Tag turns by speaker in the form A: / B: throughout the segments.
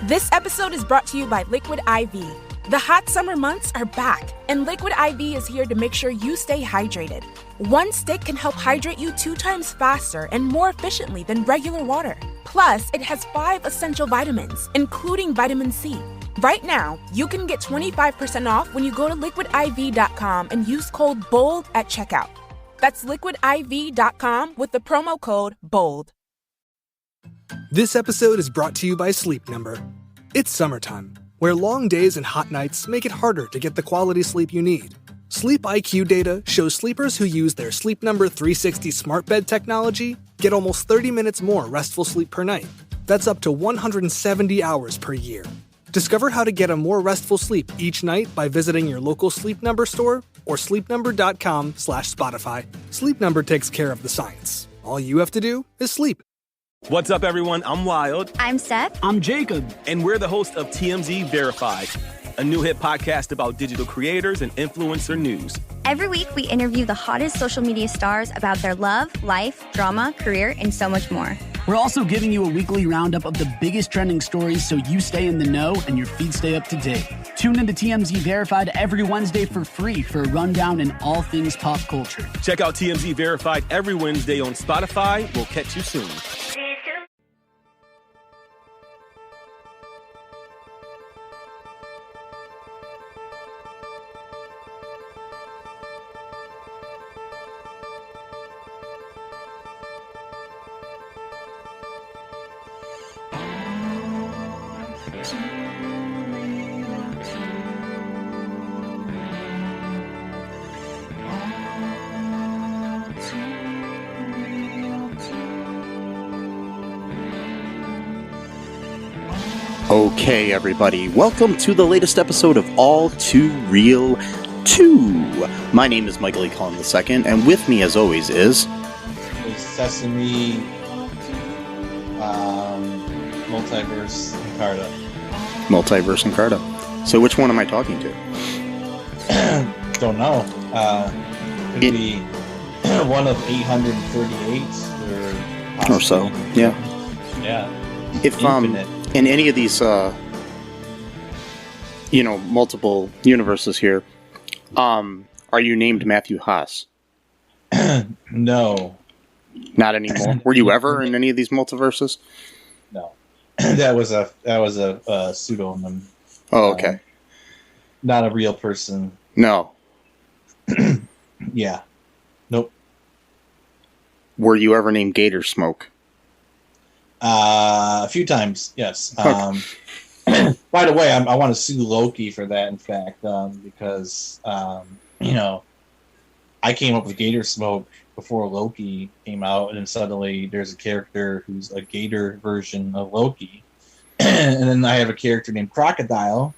A: This episode is brought to you by Liquid IV. The hot summer months are back, and Liquid IV is here to make sure you stay hydrated. One stick can help hydrate you 2 times faster and more efficiently than regular water. Plus, it has 5 essential vitamins, including vitamin C. Right now, you can get 25% off when you go to liquidiv.com and use code BOLD at checkout. That's liquidiv.com with the promo code BOLD.
B: This episode is brought to you by Sleep Number. It's summertime, where long days and hot nights make it harder to get the quality sleep you need. Sleep IQ data shows sleepers who use their Sleep Number 360 smart bed technology get almost 30 minutes more restful sleep per night. That's up to 170 hours per year. Discover how to get a more restful sleep each night by visiting your local Sleep Number store or sleepnumber.com/Spotify. Sleep Number takes care of the science. All you have to do is sleep.
C: What's up, everyone? I'm Wild.
D: I'm Seth.
E: I'm Jacob.
C: And we're the host of TMZ Verified, a new hit podcast about digital creators and influencer news.
D: Every week, we interview the hottest social media stars about their love, life, drama, career, and so much more.
E: We're also giving you a weekly roundup of the biggest trending stories so you stay in the know and your feed stay up to date. Tune into TMZ Verified every Wednesday for free for a rundown in all things pop culture.
C: Check out TMZ Verified every Wednesday on Spotify. We'll catch you soon.
F: Okay, everybody, welcome to the latest episode of All Too Real 2. My name is Michael E. Cullen II, and with me, as always, is...
G: Sesame, Multiverse, and Carta.
F: Multiverse and Carta. So which one am I talking to?
G: Don't know. Could be one of 838
F: or so, yeah.
G: Yeah.
F: If,
G: Infinite.
F: In any of these, multiple universes here, are you named Matthew Haas?
G: No.
F: Not anymore. Were you ever in any of these multiverses?
G: No. That was a pseudonym.
F: Oh, okay.
G: Not a real person.
F: No.
G: Yeah. Nope.
F: Were you ever named Gator Smoke?
G: A few times, yes. By the way, I want to sue Loki for that, in fact, because, I came up with Gator Smoke before Loki came out, and then suddenly there's a character who's a gator version of Loki. And then I have a character named Crocodile.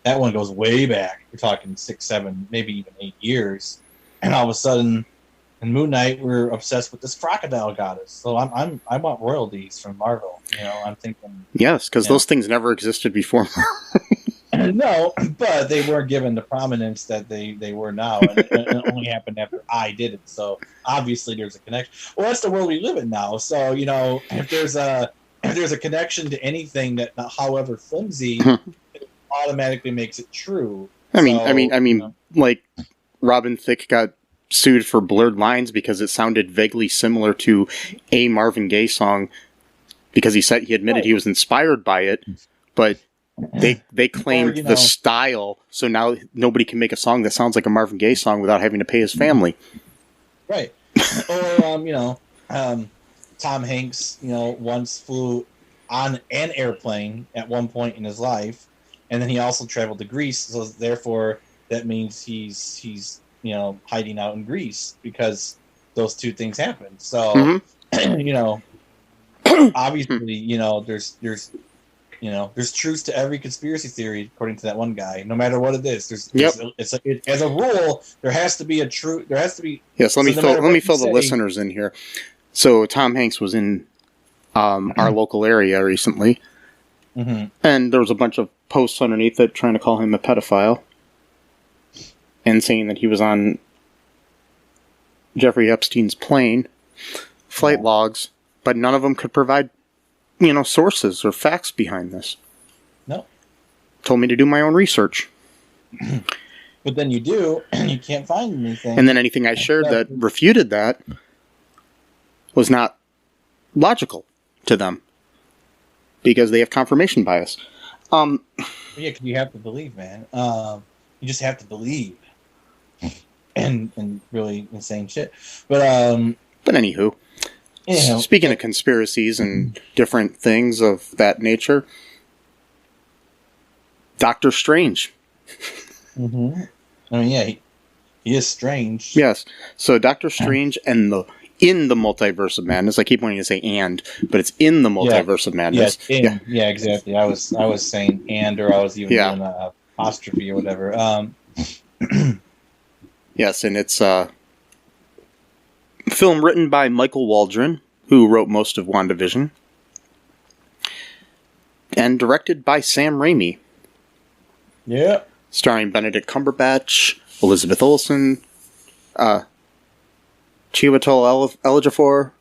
G: That one goes way back. We're talking 6, 7, maybe even 8 years. And all of a sudden... in Moon Knight, we're obsessed with this crocodile goddess. So I want royalties from Marvel. I'm thinking.
F: Yes, because those things never existed before.
G: No, but they weren't given the prominence that they were now, and it only happened after I did it. So obviously, there's a connection. Well, that's the world we live in now. So if there's a connection to anything that, however flimsy, it automatically makes it true.
F: I mean, like Robin Thicke got sued for blurred lines because it sounded vaguely similar to a Marvin Gaye song because he admitted he was inspired by it, but they claimed the style, so now nobody can make a song that sounds like a Marvin Gaye song without having to pay his family.
G: Right. Or Tom Hanks, once flew on an airplane at one point in his life, and then he also traveled to Greece, so therefore that means he's hiding out in Greece because those two things happen. So, obviously, there's truth to every conspiracy theory, according to that one guy. No matter what it is, as a rule, there has to be a truth. There has to be.
F: Yes, let me fill the listeners in here. So Tom Hanks was in our local area recently, and there was a bunch of posts underneath it trying to call him a pedophile. And saying that he was on Jeffrey Epstein's plane, flight logs, but none of them could provide, sources or facts behind this. told me to do my own research.
G: But then you do, and you can't find anything.
F: And then anything I shared that refuted that was not logical to them because they have confirmation bias.
G: Yeah, because you have to believe, man. You just have to believe, and really insane shit. But
F: anywho, speaking of conspiracies and different things of that nature, Doctor Strange.
G: Mm-hmm. I mean, yeah, he is strange.
F: Yes. So Doctor Strange and in the Multiverse of Madness. I keep wanting to say "and," but it's in the Multiverse of Madness.
G: Yeah, exactly. I was saying "and," or I was even doing an apostrophe or whatever.
F: Yes, and it's a film written by Michael Waldron, who wrote most of WandaVision, and directed by Sam Raimi.
G: Yeah.
F: Starring Benedict Cumberbatch, Elizabeth Olsen, Chiwetel Ejiofor,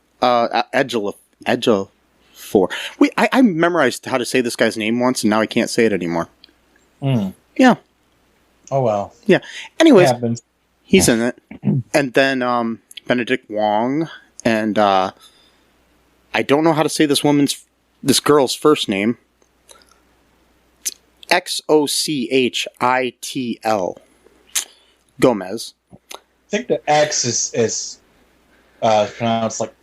F: Ejiofor. Wait, I memorized how to say this guy's name once, and now I can't say it anymore. Yeah.
G: Oh, well.
F: Yeah. Anyways, he's in it. And then Benedict Wong, and I don't know how to say this girl's first name. Xochitl Gomez.
G: I think the X is pronounced like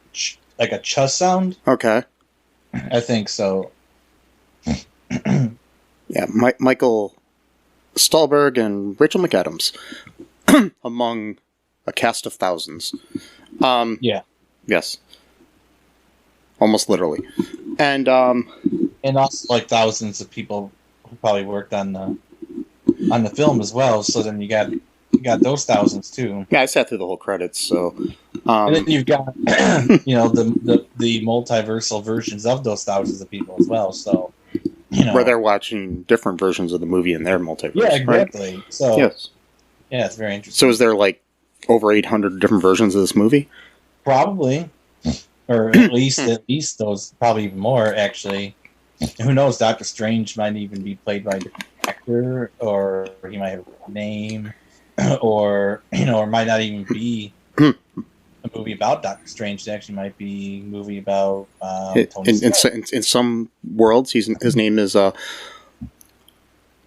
G: a ch sound.
F: Okay.
G: I think so.
F: Yeah, Michael Stahlberg and Rachel McAdams, among a cast of thousands.
G: Yeah.
F: Yes. Almost literally, and
G: also like thousands of people who probably worked on the film as well. So then you got those thousands too.
F: Yeah, I sat through the whole credits. So,
G: and then you've got the multiversal versions of those thousands of people as well. So
F: where they're watching different versions of the movie in their multiverse.
G: Yeah, exactly.
F: Right?
G: So
F: yes,
G: yeah, it's very interesting.
F: So is there like over 800 different versions of this movie?
G: Probably, or at least those. Probably even more actually. Who knows? Doctor Strange might even be played by a different actor, or he might have a name, or or might not even be a movie about Doctor Strange. It actually might be a movie about Tony Stark.
F: In some worlds, his name is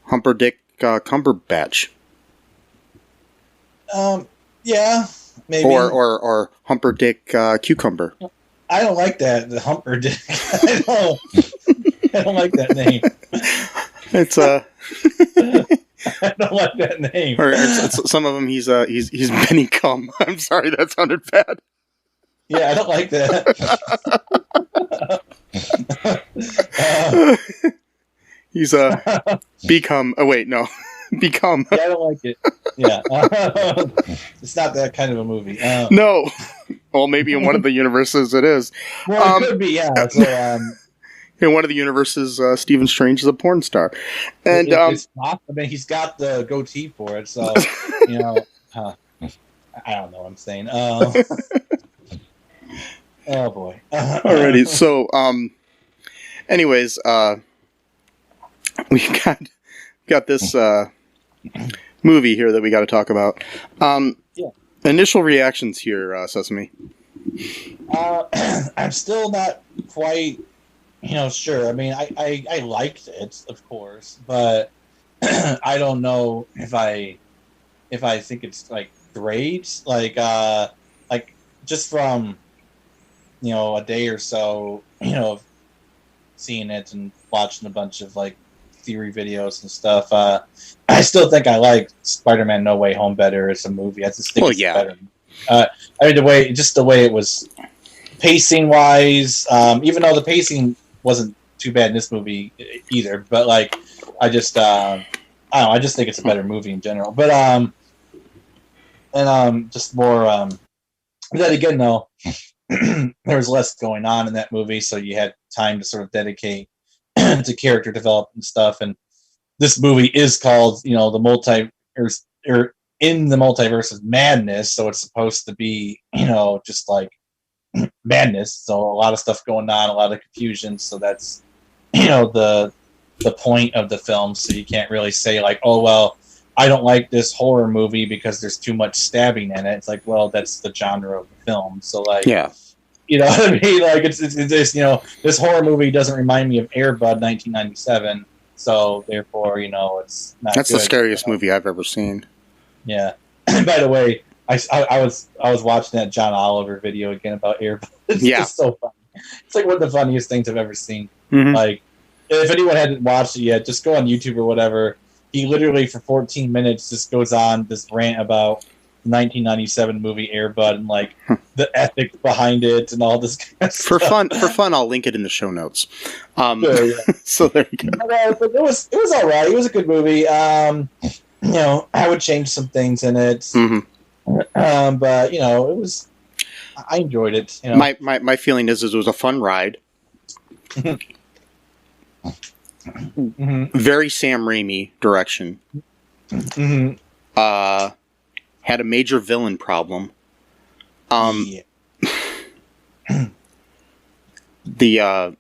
F: Humperdinck Cumberbatch.
G: Yeah, maybe.
F: Or Humperdinck Cucumber.
G: I don't like that. The Humperdinck. I don't like that name.
F: It's
G: I don't like that name.
F: Or some of them he's Benny Cum. I'm sorry, that sounded bad.
G: Yeah, I don't like that.
F: He's become. Oh wait, no, become.
G: Yeah, I don't like it. Yeah, it's not that kind of a movie.
F: No, well, maybe in one of the universes it is.
G: Well, it could be. Yeah. So,
F: in one of the universes, Stephen Strange is a porn star, and
G: it's not, I mean, he's got the goatee for it, so I don't know what I'm saying. Oh boy.
F: Alrighty, so anyways, we got this movie here that we got to talk about. Initial reactions here, Sesame.
G: I'm still not quite. Sure. I mean, I liked it, of course, but I don't know if I think it's like great. Like just from a day or so, of seeing it and watching a bunch of like theory videos and stuff. I still think I like Spider-Man: No Way Home better as a movie. I just think it's better. I mean, the way it was pacing wise, even though the pacing wasn't too bad in this movie either, but like I just I don't know, I just think it's a better movie in general. But just more but then again though, there was less going on in that movie, so you had time to sort of dedicate to character development and stuff. And this movie is called the multiverse, or in the Multiverse of Madness, so it's supposed to be just like madness, so a lot of stuff going on, a lot of confusion. So that's the the point of the film, so you can't really say like, oh well, I don't like this horror movie because there's too much stabbing in it. It's like, well, that's the genre of the film. So like,
F: Yeah.
G: you know what I mean? Like it's just, you know, this horror movie doesn't remind me of Air Bud 1997, so therefore, you know, it's not.
F: That's
G: good,
F: the scariest
G: you know?
F: movie I've ever seen.
G: Yeah. By the way, I was watching that John Oliver video again about Air Bud. It's just so funny. It's like one of the funniest things I've ever seen.
F: Mm-hmm.
G: Like, if anyone hadn't watched it yet, just go on YouTube or whatever. He literally for 14 minutes just goes on this rant about the 1997 movie Air Bud and like the ethics behind it and all this kind of
F: For
G: stuff.
F: fun, I'll link it in the show notes.
G: Sure, yeah.
F: So there you go.
G: But it was all right. It was a good movie. You know, I would change some things in it.
F: Mm-hmm.
G: But you know, it was. I enjoyed it. You know?
F: My feeling is it was a fun ride.
G: Mm-hmm.
F: Very Sam Raimi direction.
G: Mm-hmm.
F: Had a major villain problem.
G: Yeah.
F: The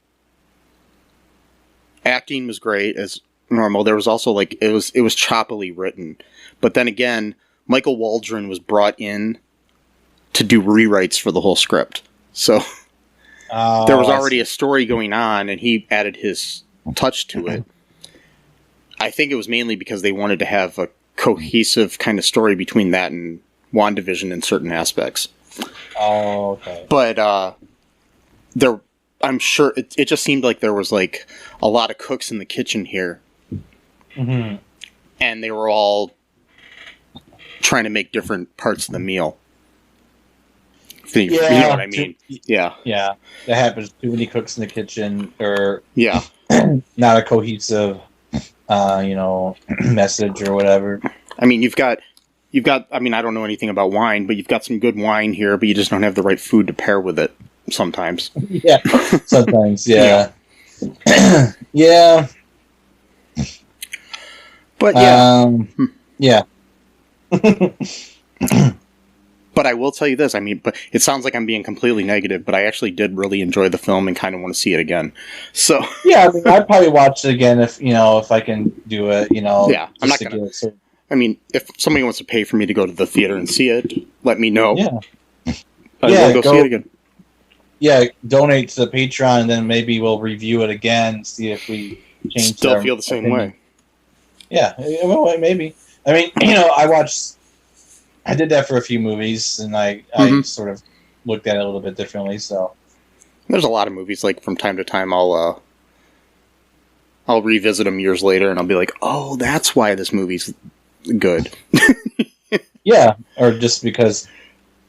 F: acting was great as normal. There was also like it was choppily written, but then again, Michael Waldron was brought in to do rewrites for the whole script. So there was already a story going on, and he added his touch to it. I think it was mainly because they wanted to have a cohesive kind of story between that and WandaVision in certain aspects.
G: Oh, okay.
F: But I'm sure it just seemed like there was like a lot of cooks in the kitchen here,
G: Mm-hmm.
F: and they were all trying to make different parts of the meal. You know what I mean? Yeah.
G: Yeah, that happens. Too many cooks in the kitchen, or
F: Yeah.
G: not a cohesive, you know, message or whatever.
F: I mean, you've got. I mean, I don't know anything about wine, but you've got some good wine here, but you just don't have the right food to pair with it. Sometimes.
G: Yeah. Sometimes. Yeah. Yeah.
F: But yeah.
G: Yeah.
F: But I will tell you this. I mean, but it sounds like I'm being completely negative, but I actually did really enjoy the film and kind of want to see it again. So
G: Yeah, I mean, I'd probably watch it again if I can do it. You know.
F: Yeah, I'm not gonna. I mean, if somebody wants to pay for me to go to the theater and see it, let me know.
G: Yeah.
F: I will go see it again.
G: Yeah, donate to the Patreon, and then maybe we'll review it again, see if we change.
F: Still feel the same way.
G: Yeah, well, maybe. I mean, you know, I did that for a few movies, and I sort of looked at it a little bit differently. So
F: there's a lot of movies like from time to time I'll revisit them years later, and I'll be like, oh, that's why this movie's good.
G: Yeah, or just because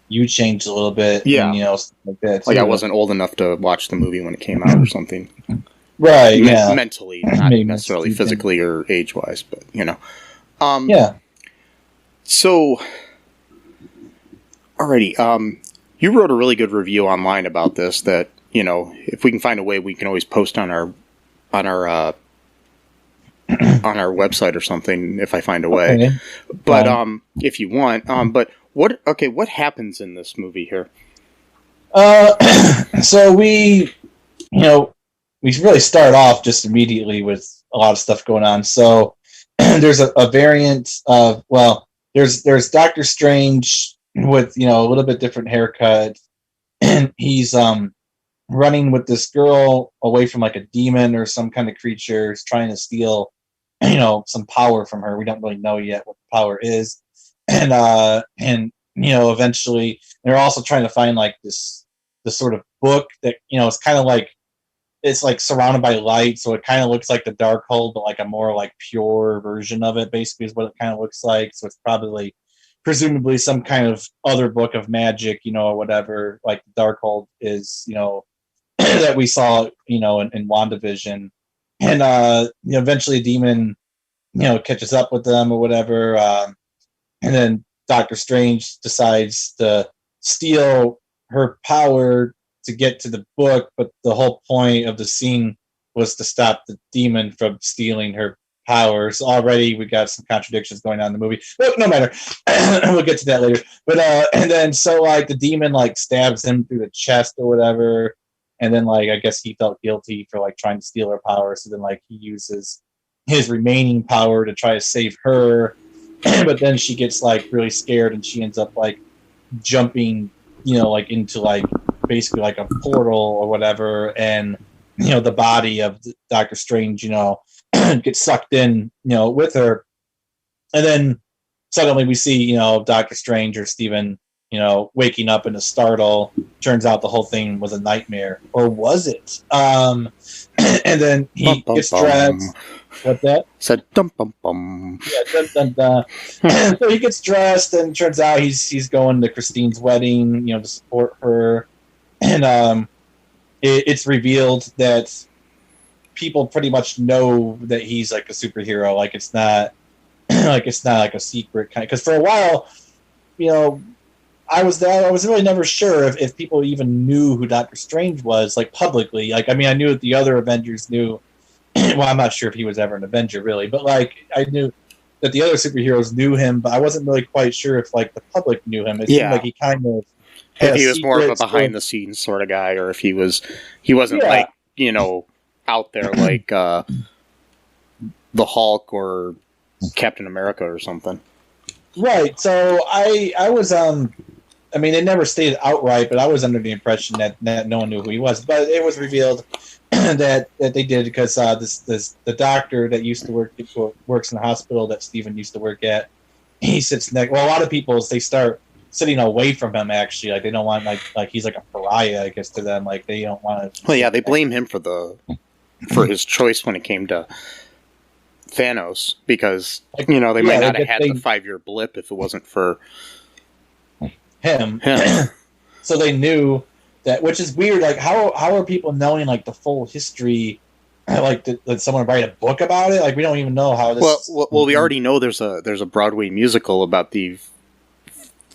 G: you changed a little bit,
F: yeah,
G: and, you know, stuff like that.
F: Like I wasn't old enough to watch the movie when it came out or something.
G: Right, yeah.
F: Mentally, not necessarily physically or age-wise, but, you know.
G: Yeah.
F: So, alrighty, you wrote a really good review online about this that, you know, if we can find a way, we can always post on our on our website or something if I find a way. Okay. But if you want, but what happens in this movie here?
G: So we really start off just immediately with a lot of stuff going on. So there's a variant of, there's Doctor Strange with, you know, a little bit different haircut, and he's running with this girl away from like a demon or some kind of creature. He's trying to steal, you know, some power from her. We don't really know yet what the power is, and you know, eventually they're also trying to find like this sort of book that, you know, it's kind of like, it's like surrounded by light, so it kind of looks like the DarkHold, but like a more like pure version of it, basically, is what it kind of looks like. So it's probably, presumably, some kind of other book of magic, you know, or whatever, like the DarkHold is, you know, that we saw, you know, in WandaVision. And you know, eventually a demon, you know, catches up with them or whatever, and then Doctor Strange decides to steal her power to get to the book, but the whole point of the scene was to stop the demon from stealing her powers. Already we got some contradictions going on in the movie, but no matter. We'll get to that later. But and then so like the demon like stabs him through the chest or whatever, and then like I guess he felt guilty for like trying to steal her power, so then like he uses his remaining power to try to save her, but then she gets like really scared and she ends up like jumping, like into like basically like a portal or whatever, and the body of Doctor Strange, gets sucked in, with her, and then suddenly we see, Doctor Strange or Steven, waking up in a startle. Turns out the whole thing was a nightmare, or was it? And then he gets dressed. What that?
F: Said dum bum bum.
G: Yeah, dun, dun, dun. So he gets dressed, and turns out he's going to Christine's wedding, to support her, and it's revealed that people pretty much know that he's like a superhero. Like it's not like a secret kind. Because for a while, I was really never sure if people even knew who Doctor Strange was, like publicly. Like I knew that the other Avengers knew. Well, I'm not sure if he was ever an Avenger, really, but like I knew that the other superheroes knew him, but I wasn't really quite sure if like the public knew him. It seemed like he kind of
F: if he was more of a behind the scenes sort of guy, or if he wasn't like out there like the Hulk or Captain America or something.
G: Right. So I was it never stated outright, but I was under the impression that no one knew who he was. But it was revealed that they did because the doctor that used to works in the hospital that Steven used to work at, he sits next. Well, a lot of people they start sitting away from him. Actually, like they don't want like he's like a pariah, I guess, to them. Like they don't want to.
F: Well, yeah, they blame him for his choice when it came to Thanos because they might not have had the 5-year blip if it wasn't for
G: him. So they knew that, which is weird. Like how are people knowing like the full history? Like did someone write a book about it? Like we don't even know how this.
F: Well, we already know there's a Broadway musical about the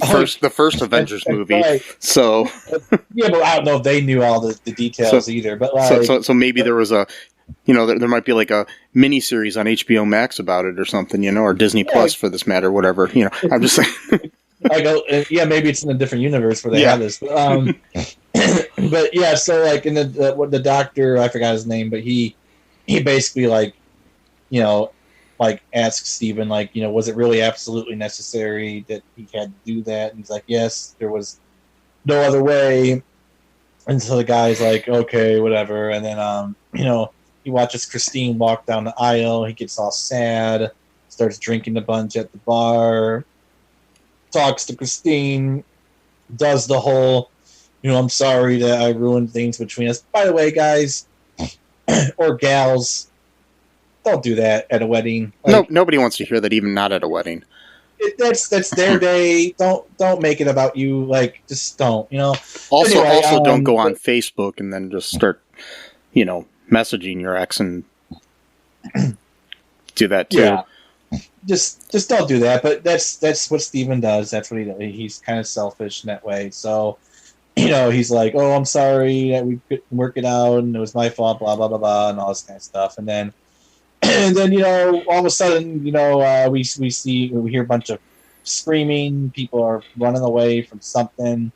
F: first Avengers movie. Right. So
G: yeah, but I don't know if they knew all the details either. But like,
F: so maybe there was a. There might be like a mini series on HBO Max about it or something, or Disney Plus for this matter, whatever. I'm just saying.
G: Maybe it's in a different universe where they have this. But yeah, so like in the doctor, I forgot his name, but he basically like asks Steven was it really absolutely necessary that he had to do that? And he's like, yes, there was no other way. And so the guy's like, okay, whatever. And then he watches Christine walk down the aisle. He gets all sad, starts drinking a bunch at the bar, talks to Christine, does the whole, I'm sorry that I ruined things between us. By the way, guys, or gals, don't do that at a wedding.
F: No, nobody wants to hear that, even not at a wedding.
G: That's their day. Don't make it about you. Like, just don't.
F: Also, don't go on Facebook and then just start, messaging your ex and do that too. Yeah.
G: Just don't do that. But that's what Steven does. That's what he does. He's kind of selfish in that way. So, he's like, oh, I'm sorry that we couldn't work it out and it was my fault, blah, blah, blah, blah, and all this kind of stuff. And then, all of a sudden, we hear a bunch of screaming. People are running away from something,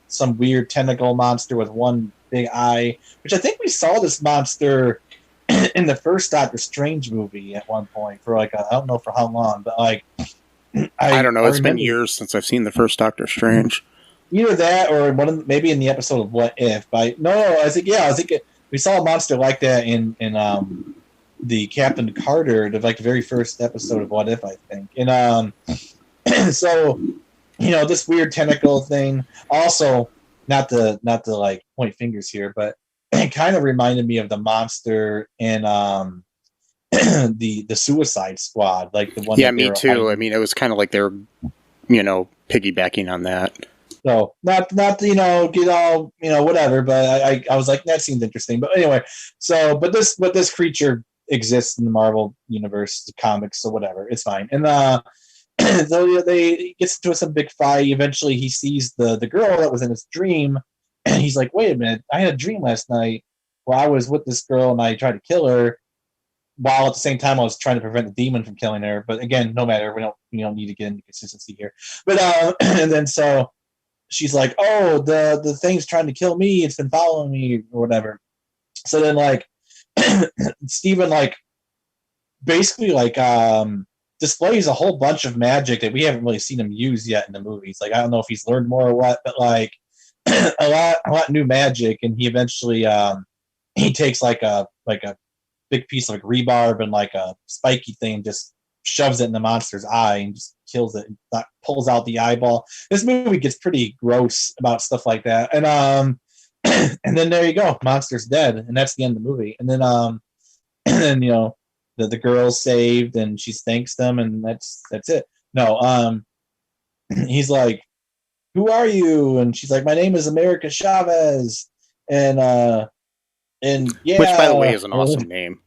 G: some weird tentacle monster with one big eye, which I think we saw this monster in the first Doctor Strange movie at one point for I don't know for how long, but I
F: don't know. It's been years since I've seen the first Doctor Strange.
G: Either that or maybe in the episode of What If. I think we saw a monster like that in the Captain Carter, the very first episode of What If, I think. And so this weird tentacle thing. Also, not to point fingers here, but it kind of reminded me of the monster in the Suicide Squad, like the one.
F: Yeah, me too. It was kind of like they were, piggybacking on that.
G: So not get all whatever, but I was like, that seemed interesting. But anyway, but this creature exists in the Marvel universe, the comics, so whatever, it's fine. And so they gets into some big fight. Eventually, he sees the girl that was in his dream, and he's like, "Wait a minute! I had a dream last night where I was with this girl and I tried to kill her, while at the same time I was trying to prevent the demon from killing her." But again, no matter, we don't need to get into consistency here. But and then so she's like, oh, the thing's trying to kill me. It's been following me or whatever. So then like Steven like basically like displays a whole bunch of magic that we haven't really seen him use yet in the movies. Like I don't know if he's learned more or what, but like a lot new magic, and he eventually he takes like a big piece of like rebarb and like a spiky thing, just shoves it in the monster's eye and just kills it and pulls out the eyeball. This movie gets pretty gross about stuff like that. And and then there you go, monster's dead, and that's the end of the movie. And then and then, you know, the girl's saved and she thanks them, and that's it. No, he's like, who are you? And she's like, my name is America Chavez. And yeah,
F: which by the way is an awesome name.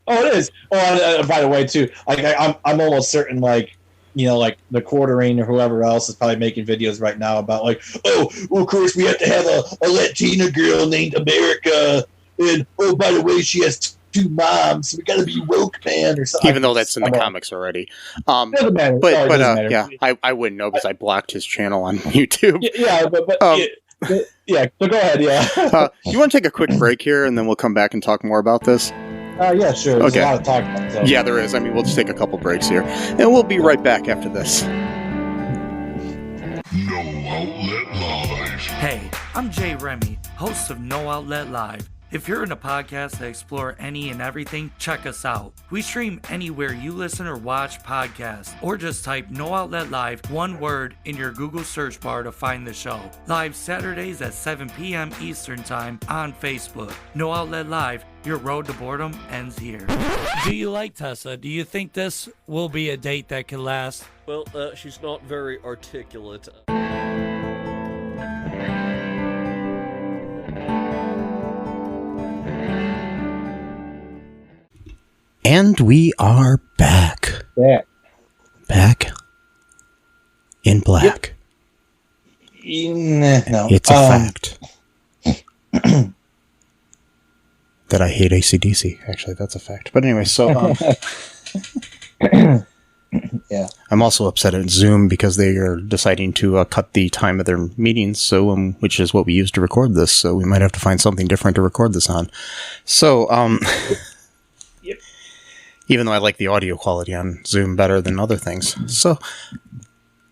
G: Oh, it is. Oh, and, by the way, too, like I'm almost certain, like, you know, like the Quartering or whoever else is probably making videos right now about like, oh, well, of course we have to have a Latina girl named America, and oh, by the way, she has two moms. So we got to be woke, man, or something.
F: Even though that's in the comics already.
G: Doesn't matter.
F: But
G: matter.
F: yeah, I wouldn't know because I blocked his channel on YouTube.
G: Yeah, but yeah. So go ahead. Yeah.
F: You want to take a quick break here, and then we'll come back and talk more about this?
G: Yeah, sure. There's a lot of talk about it. So.
F: Yeah, there is. I mean, we'll just take a couple breaks here, and we'll be right back after this.
H: No Outlet Live.
I: Hey, I'm Jay Remy, host of No Outlet Live. If you're in a podcast that explore any and everything, check us out. We stream anywhere you listen or watch podcasts, or just type No Outlet Live, one word, in your Google search bar to find the show. Live Saturdays at 7 p.m. Eastern Time on Facebook. No Outlet Live, your road to boredom ends here. Do you like Tessa? Do you think this will be a date that can last?
J: Well, she's not very articulate.
F: And we are back.
G: Yeah.
F: Back in black.
G: Yep. No.
F: It's a fact that I hate AC/DC. Actually, that's a fact. But anyway, so
G: yeah.
F: I'm also upset at Zoom because they are deciding to cut the time of their meetings, so which is what we use to record this. So we might have to find something different to record this on. So
G: Yep.
F: Even though I like the audio quality on Zoom better than other things. So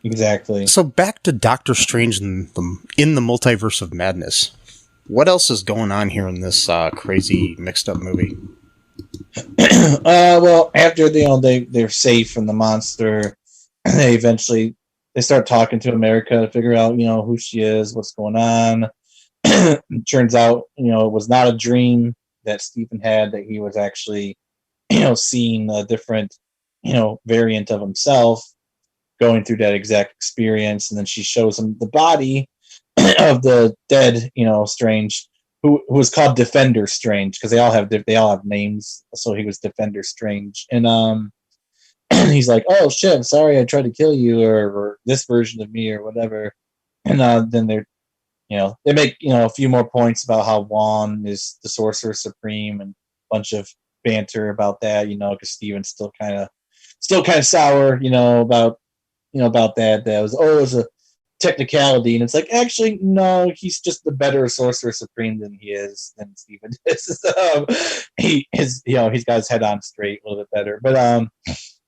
G: exactly.
F: So back to Doctor Strange in the Multiverse of Madness. What else is going on here in this crazy mixed up movie?
G: Well, after they're safe from the monster, they start talking to America to figure out, you know, who she is, what's going on. Turns out, you know, it was not a dream that Stephen had, that he was actually, you know, seeing a different, you know, variant of himself, going through that exact experience. And then she shows him the body of the dead, you know, Strange, who was called Defender Strange, because they all have names. So he was Defender Strange. And he's like, oh shit, sorry, I tried to kill you, or this version of me, or whatever. And then they're, you know, they make, you know, a few more points about how Wanda is the Sorcerer Supreme, and a bunch of banter about that, you know, because Steven's still kind of sour, you know, about that. That was, it was a technicality, and it's like, actually, no, he's just the better Sorcerer Supreme than Steven is. You know, he's got his head on straight a little bit better, but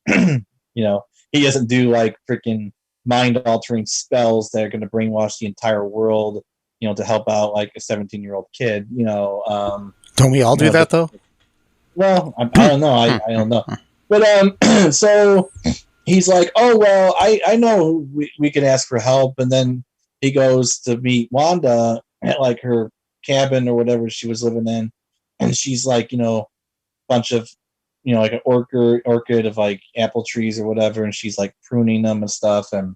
G: you know, he doesn't do like freaking mind altering spells that are going to brainwash the entire world, you know, to help out like a 17-year-old kid, you know.
F: Don't we all do that though?
G: Well, I don't know. I don't know. But so he's like, oh, well, I know we could ask for help. And then he goes to meet Wanda at like her cabin or whatever she was living in. And she's like, you know, a bunch of, you know, like an orchid of like apple trees or whatever. And she's like pruning them and stuff. And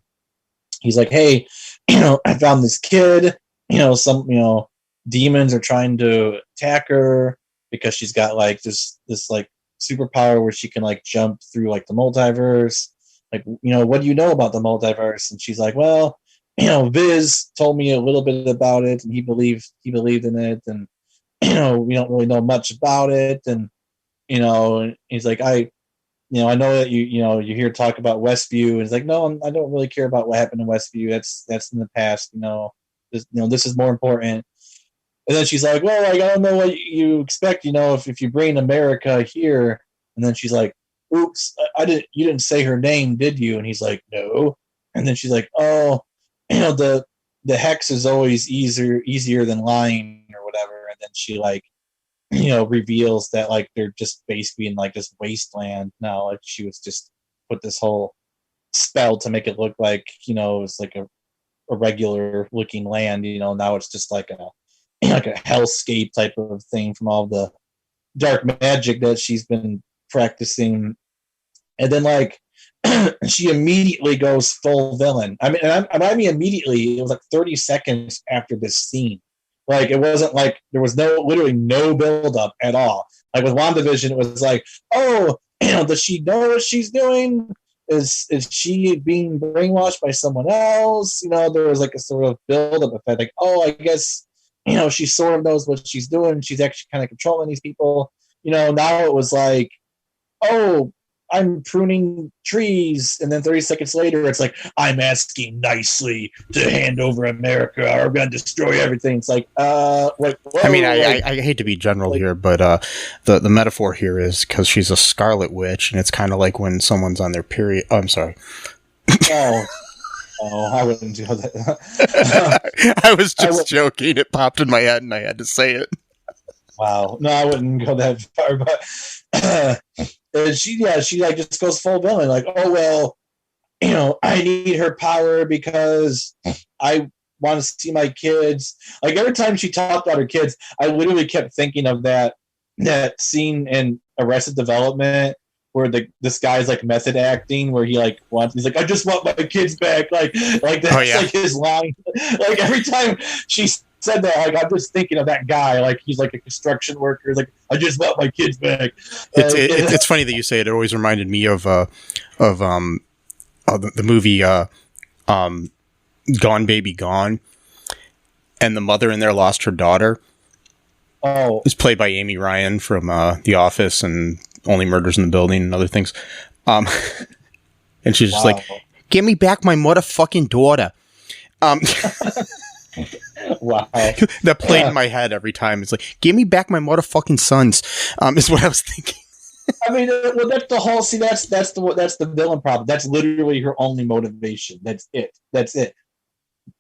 G: he's like, hey, you know, I found this kid, you know, some, you know, demons are trying to attack her because she's got like this like superpower where she can like jump through like the multiverse. Like, you know, what do you know about the multiverse? And she's like, well, you know, Viz told me a little bit about it, and he believed in it, and you know, we don't really know much about it. And you know, and he's like, I I know that you hear talk about Westview, and it's like, no, I don't really care about what happened in Westview. That's in the past. This is more important. And then she's like, well, I don't know what you expect. If you bring America here, and then she's like, oops, you didn't say her name, did you? And he's like, no. And then she's like, oh, the hex is always easier than lying or whatever. And then she reveals that they're just basically in this wasteland now. She was just put this whole spell to make it look like it's like a regular looking land. Now it's just like a hellscape type of thing from all the dark magic that she's been practicing. And then she immediately goes full villain. I mean immediately. It was 30 seconds after this scene. It wasn't there was literally no build up at all. With WandaVision, it was oh, does she know what she's doing? Is she being brainwashed by someone else? There was a sort of build up effect. Oh, I guess she sort of knows what she's doing. She's actually kind of controlling these people. Now it was oh, I'm pruning trees, and then 30 seconds later, it's I'm asking nicely to hand over America, or I'm going to destroy everything. It's whoa,
F: I mean, I hate to be general here, but the metaphor here is because she's a Scarlet Witch, and it's kind of like when someone's on their period. Oh, I'm sorry.
G: Oh, I wouldn't do that.
F: I was just joking. It popped in my head, and I had to say it.
G: Wow. No, I wouldn't go that far, but she just goes full villain. Oh, well, I need her power because I want to see my kids. Every time she talked about her kids, I literally kept thinking of that scene in Arrested Development where this guy's method acting, where he's I just want my kids back. That's his line. Every time she said that, I'm just thinking of that guy. He's a construction worker. I just want my kids back.
F: It's funny that you say it. It always reminded me of the movie Gone Baby Gone, and the mother in there lost her daughter.
G: Oh,
F: it's played by Amy Ryan from The Office and Only Murders in the Building and other things. And she's just give me back my motherfucking daughter.
G: Wow.
F: That played in my head every time. It's give me back my motherfucking sons, is what I was thinking.
G: I mean, well, that's the whole. See, that's the villain problem. That's literally her only motivation. That's it.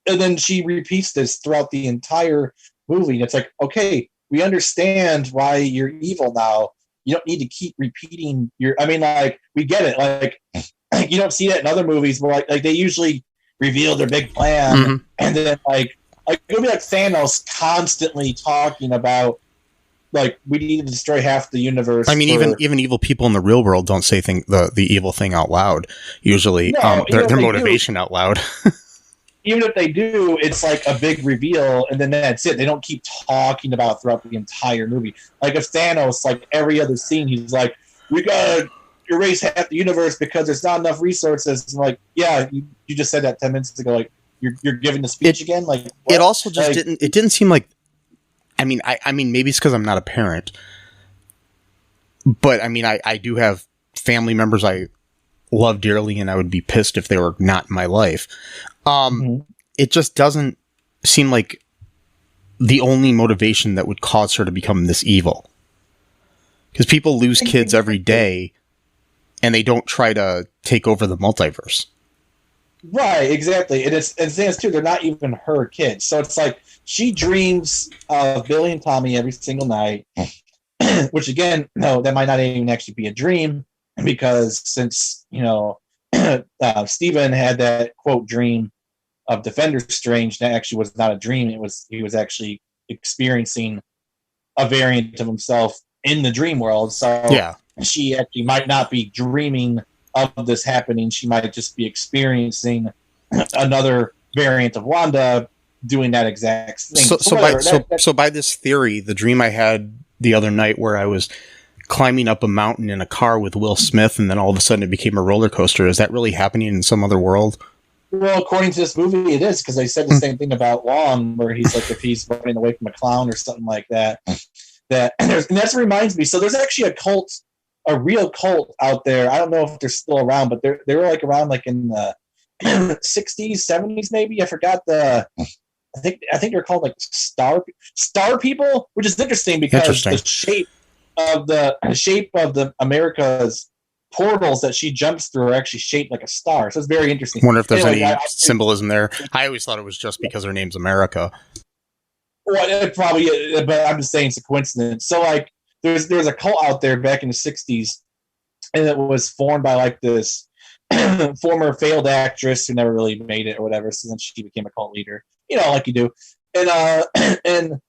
G: And then she repeats this throughout the entire movie. And it's okay, we understand why you're evil now. You don't need to keep repeating your. I mean, we get it. You don't see that in other movies where they usually reveal their big plan, and then it'll be Thanos constantly talking about we need to destroy half the universe. I mean,
F: even evil people in the real world don't say the evil thing out loud. Usually, their motivation out loud.
G: Even if they do, it's a big reveal, and then that's it. They don't keep talking about throughout the entire movie. If Thanos, every other scene, he's we gotta erase half the universe because there's not enough resources. And yeah, you just said that 10 minutes ago. You're giving the speech again. What?
F: It also just didn't seem like. I mean, maybe it's because I'm not a parent, but I mean, I do have family members I love dearly, and I would be pissed if they were not in my life. It just doesn't seem like the only motivation that would cause her to become this evil. Because people lose kids every day, and they don't try to take over the multiverse.
G: Right, exactly. And it's too, they're not even her kids. So it's she dreams of Billy and Tommy every single night, which again, no, that might not even actually be a dream, because since, Steven had that quote dream of Defender Strange, that actually was not a dream. He was actually experiencing a variant of himself in the dream world. So yeah, she actually might not be dreaming of this happening. She might just be experiencing another variant of Wanda doing that exact thing.
F: So by this theory, the dream I had the other night where I was climbing up a mountain in a car with Will Smith, and then all of a sudden it became a roller coaster. Is that really happening in some other world?
G: Well, according to this movie, it is, because they said the same thing about Wong, where he's if he's running away from a clown or something like that. And that reminds me. So there's actually a cult a real cult out there. I don't know if they're still around, but they were like around like in the 60s, 70s, maybe. I forgot I think they're called like star people, which is interesting because the shape of the America's portals that she jumps through are actually shaped like a star. So it's very interesting.
F: I wonder if there's any symbolism there. I always thought it was just because her name's America.
G: Well, it probably is, but I'm just saying it's a coincidence. So like there's a cult out there back in the 60s, and it was formed by like this former failed actress who never really made it or whatever. So then she became a cult leader, like you do. And and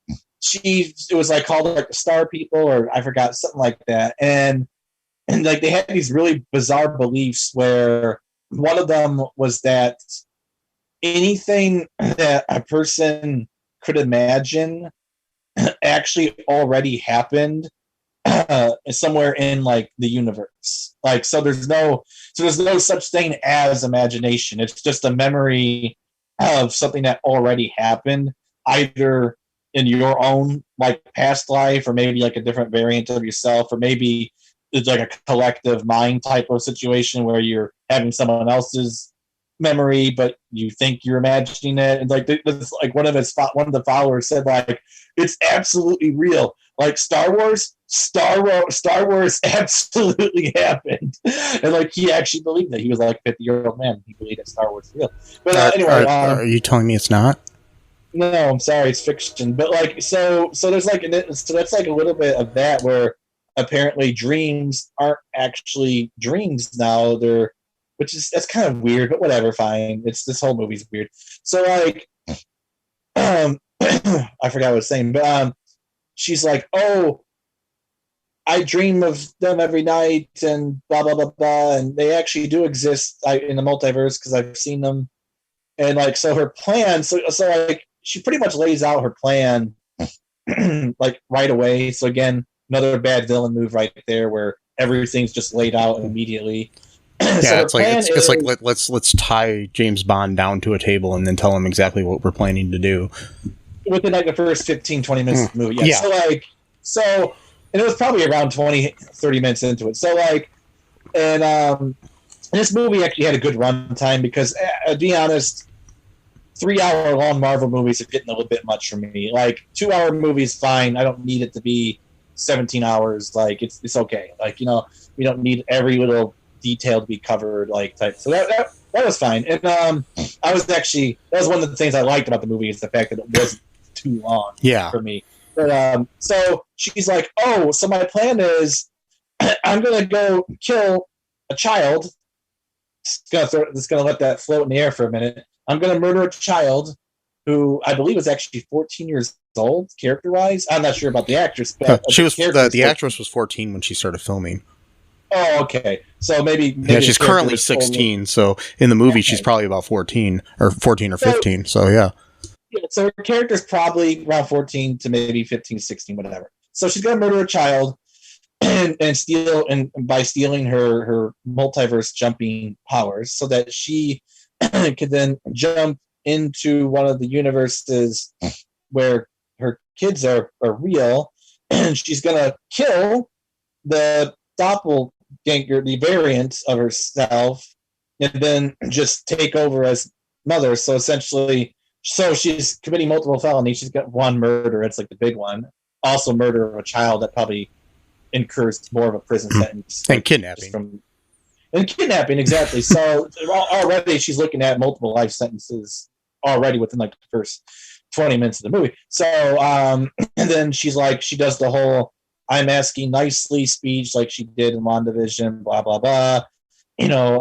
G: it was like called like the Star People, or I forgot, something like that. And like they had these really bizarre beliefs where one of them was that anything that a person could imagine actually already happened somewhere in like the universe. Like, so there's no such thing as imagination. It's just a memory of something that already happened, either in your own like past life, or maybe like a different variant of yourself, or maybe it's like a collective mind type of situation where you're having someone else's memory, but you think you're imagining it. And like one of the followers said, like, it's absolutely real. Like Star Wars absolutely happened. And like he actually believed that. He was like a 50-year-old man. He believed that Star Wars is real. But anyway,
F: are you telling me it's not?
G: No, I'm sorry, it's fiction. But like, so there's like, so that's like a little bit of that, where apparently dreams aren't actually dreams now. That's kind of weird, but whatever, fine. This whole movie's weird. So like, I forgot what I was saying, but she's like, oh, I dream of them every night and blah, blah, blah, blah. And they actually do exist in the multiverse because I've seen them. And like, so her plan, so like, she pretty much lays out her plan like right away. So again, another bad villain move right there, where everything's just laid out immediately.
F: Yeah, so it's like let's tie James Bond down to a table and then tell him exactly what we're planning to do
G: within like the first 15-20 minutes of the movie. Yeah. So and it was probably around 20-30 minutes into it. So like, and this movie actually had a good runtime because, to be honest, 3-hour long Marvel movies are getting a little bit much for me. Like 2-hour movies, fine. I don't need it to be 17 hours. Like it's okay. Like, we don't need every little detail to be covered, like type. So that was fine. And that was one of the things I liked about the movie, is the fact that it wasn't too long for me. But so she's like, oh, so my plan is I'm gonna go kill a child. Just gonna let that float in the air for a minute. I'm gonna murder a child who I believe was actually 14 years old, character-wise. I'm not sure about the actress, but
F: she was the actress was 14 when she started filming.
G: Oh, okay. So maybe
F: she's currently 16. So in the movie, she's probably about 14 or 15. So yeah.
G: So her character's probably around 14 to maybe 15, 16, whatever. So she's gonna murder a child and steal, and by stealing her multiverse jumping powers, so that she could then jump into one of the universes where her kids are real, and she's gonna kill the doppelganger, the variant of herself, and then just take over as mother. So essentially, she's committing multiple felonies. She's got one murder. It's like the big one. Also murder of a child that probably incurs more of a prison sentence.
F: And kidnapping.
G: And kidnapping, exactly. So already she's looking at multiple life sentences already within like the first 20 minutes of the movie. So and then she's like, she does the whole I'm asking nicely speech like she did in WandaVision, blah, blah, blah.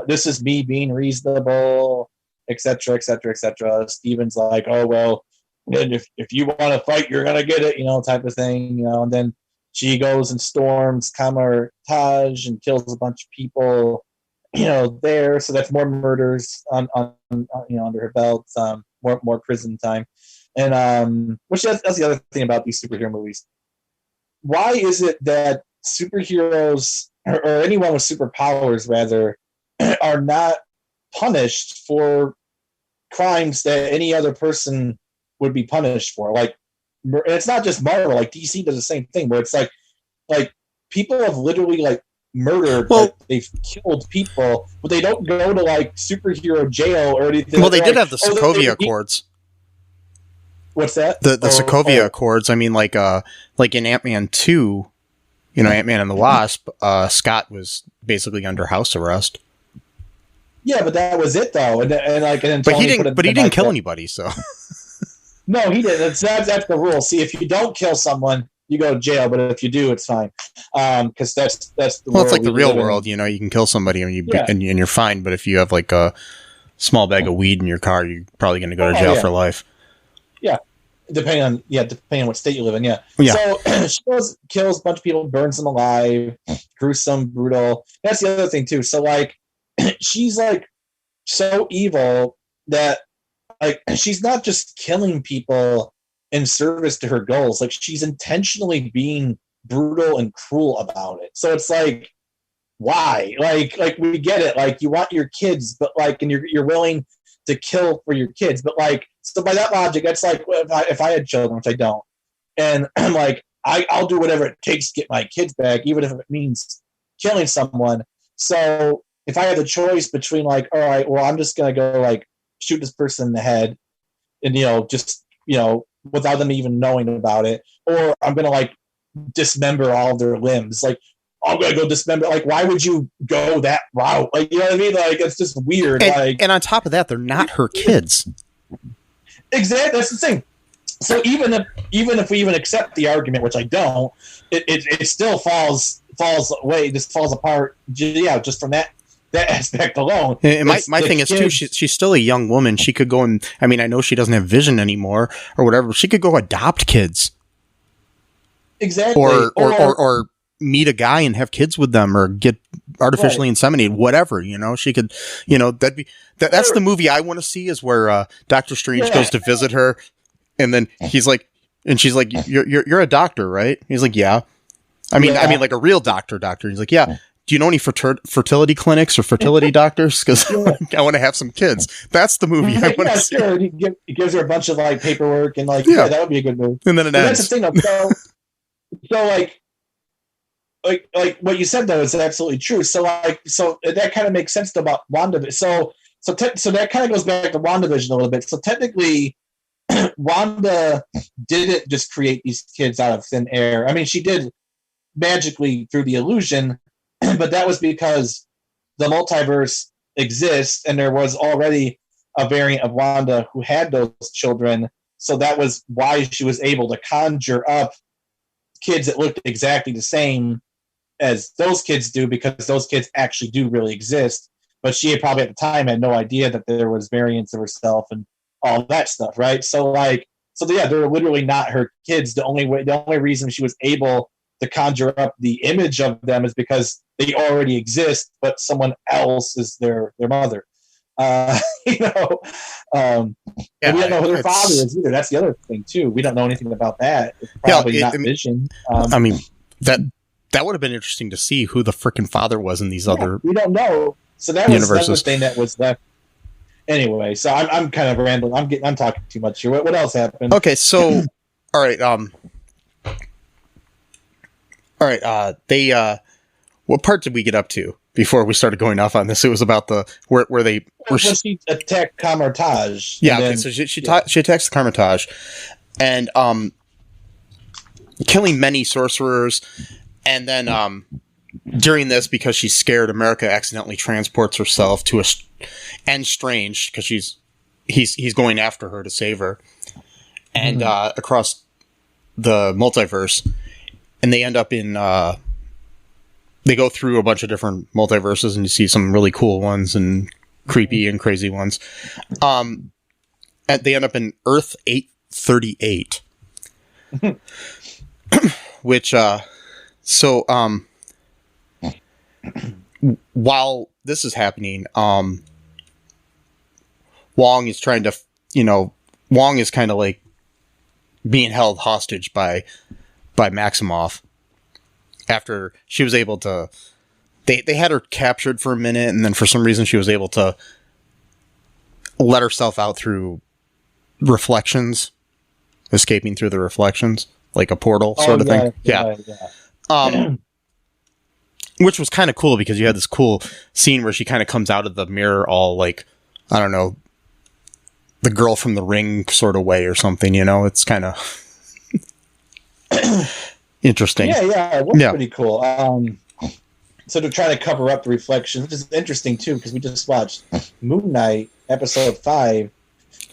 G: This is me being reasonable, etc., etc., etc. Steven's like, oh, well, if you want to fight, you're going to get it, type of thing, and then she goes and storms Cumberbatch and kills a bunch of people, there. So that's more murders on under her belt, more prison time. And which that's the other thing about these superhero movies. Why is it that superheroes or anyone with superpowers, rather, are not punished for crimes that any other person would be punished for? Like, and it's not just Marvel. Like DC does the same thing, where it's like people have literally like murdered, but they've killed people, but they don't go to like superhero jail or anything.
F: Well, they did have the Sokovia Accords.
G: What's that?
F: The Sokovia Accords. I mean, like in Ant-Man 2, Ant-Man and the Wasp, Scott was basically under house arrest.
G: Yeah, but that was it though, and then
F: but he didn't kill anybody, so.
G: No, he didn't. That's the rule. See, if you don't kill someone, you go to jail, but if you do, it's fine. Because that's the
F: well, it's like the real world. You can kill somebody and you're fine. But if you have like a small bag of weed in your car, you're probably going to go to jail for life.
G: Yeah, depending on what state you live in. Yeah. So she kills a bunch of people, burns them alive, gruesome, brutal. That's the other thing too. So like, she's like so evil that like she's not just killing people in service to her goals. Like she's intentionally being brutal and cruel about it. So it's like, why? Like we get it. Like you want your kids, but like, and you're willing to kill for your kids. But like, so by that logic, that's like if I had children, which I don't, and I'm like, I'll do whatever it takes to get my kids back, even if it means killing someone. So if I had the choice between like, all right, well, I'm just gonna go like shoot this person in the head, and just without them even knowing about it, or I'm gonna like dismember all of their limbs. Like I'm gonna go dismember. Like why would you go that route? Like you know what I mean? Like it's just weird.
F: And on top of that, they're not her kids.
G: Exactly. That's the thing. So even if we even accept the argument, which I don't, it still falls away. Just falls apart. Yeah, just from that aspect alone.
F: And my thing is too, she's still a young woman. She could go and, I mean, I know she doesn't have vision anymore or whatever. She could go adopt kids.
G: Exactly.
F: Or meet a guy and have kids with them or get artificially inseminated, whatever, she could, that's the movie I want to see is where Doctor Strange goes to visit her and then he's like, and she's like, you're a doctor, right? He's like, yeah. I mean, like a real doctor. He's like, yeah. Do you know any fertility clinics or fertility doctors? Because I want to have some kids. That's the movie I want to see.
G: Sure. He gives her a bunch of like paperwork and like, that would be a good movie.
F: And then ends.
G: That's the thing, though. So like what you said though is absolutely true. So that kind of makes sense about Wanda. So that kind of goes back to WandaVision a little bit. So technically, Wanda didn't just create these kids out of thin air. I mean, she did magically through the illusion. But that was because the multiverse exists and there was already a variant of Wanda who had those children. So that was why she was able to conjure up kids that looked exactly the same as those kids do, because those kids actually do really exist. But she had probably at the time had no idea that there was variants of herself and all that stuff, right? So they're literally not her kids. The only reason she was able to conjure up the image of them is because they already exist, but someone else is their mother. We don't know who their father is either. That's the other thing too. We don't know anything about that. It's probably not Vision.
F: I mean, that would have been interesting to see who the freaking father was in these other.
G: We don't know. So that was the thing that was left. Anyway, so I'm kind of rambling. I'm talking too much here. What else happened?
F: Okay, so all right. What part did we get up to before we started going off on this? It was about where they were.
G: She attacked Cumberbatch.
F: Yeah, okay, so she attacks the Cumberbatch and killing many sorcerers, and then during this, because she's scared, America accidentally transports herself to and Strange, because he's going after her to save her, and across the multiverse, and they end up in. They go through a bunch of different multiverses, and you see some really cool ones and creepy and crazy ones. And they end up in Earth 838, which while this is happening, Wong is trying to, Wong is kind of like being held hostage by Maximoff. After she was able to, they had her captured for a minute, and then for some reason she was able to let herself out through reflections, escaping through the reflections, like a portal sort of thing. Yeah. Which was kind of cool because you had this cool scene where she kind of comes out of the mirror all like, I don't know, the girl from The Ring sort of way or something, you know? It's kind of interesting.
G: Yeah, it was pretty cool. So to try to cover up the reflections, which is interesting too, because we just watched Moon Knight episode 5,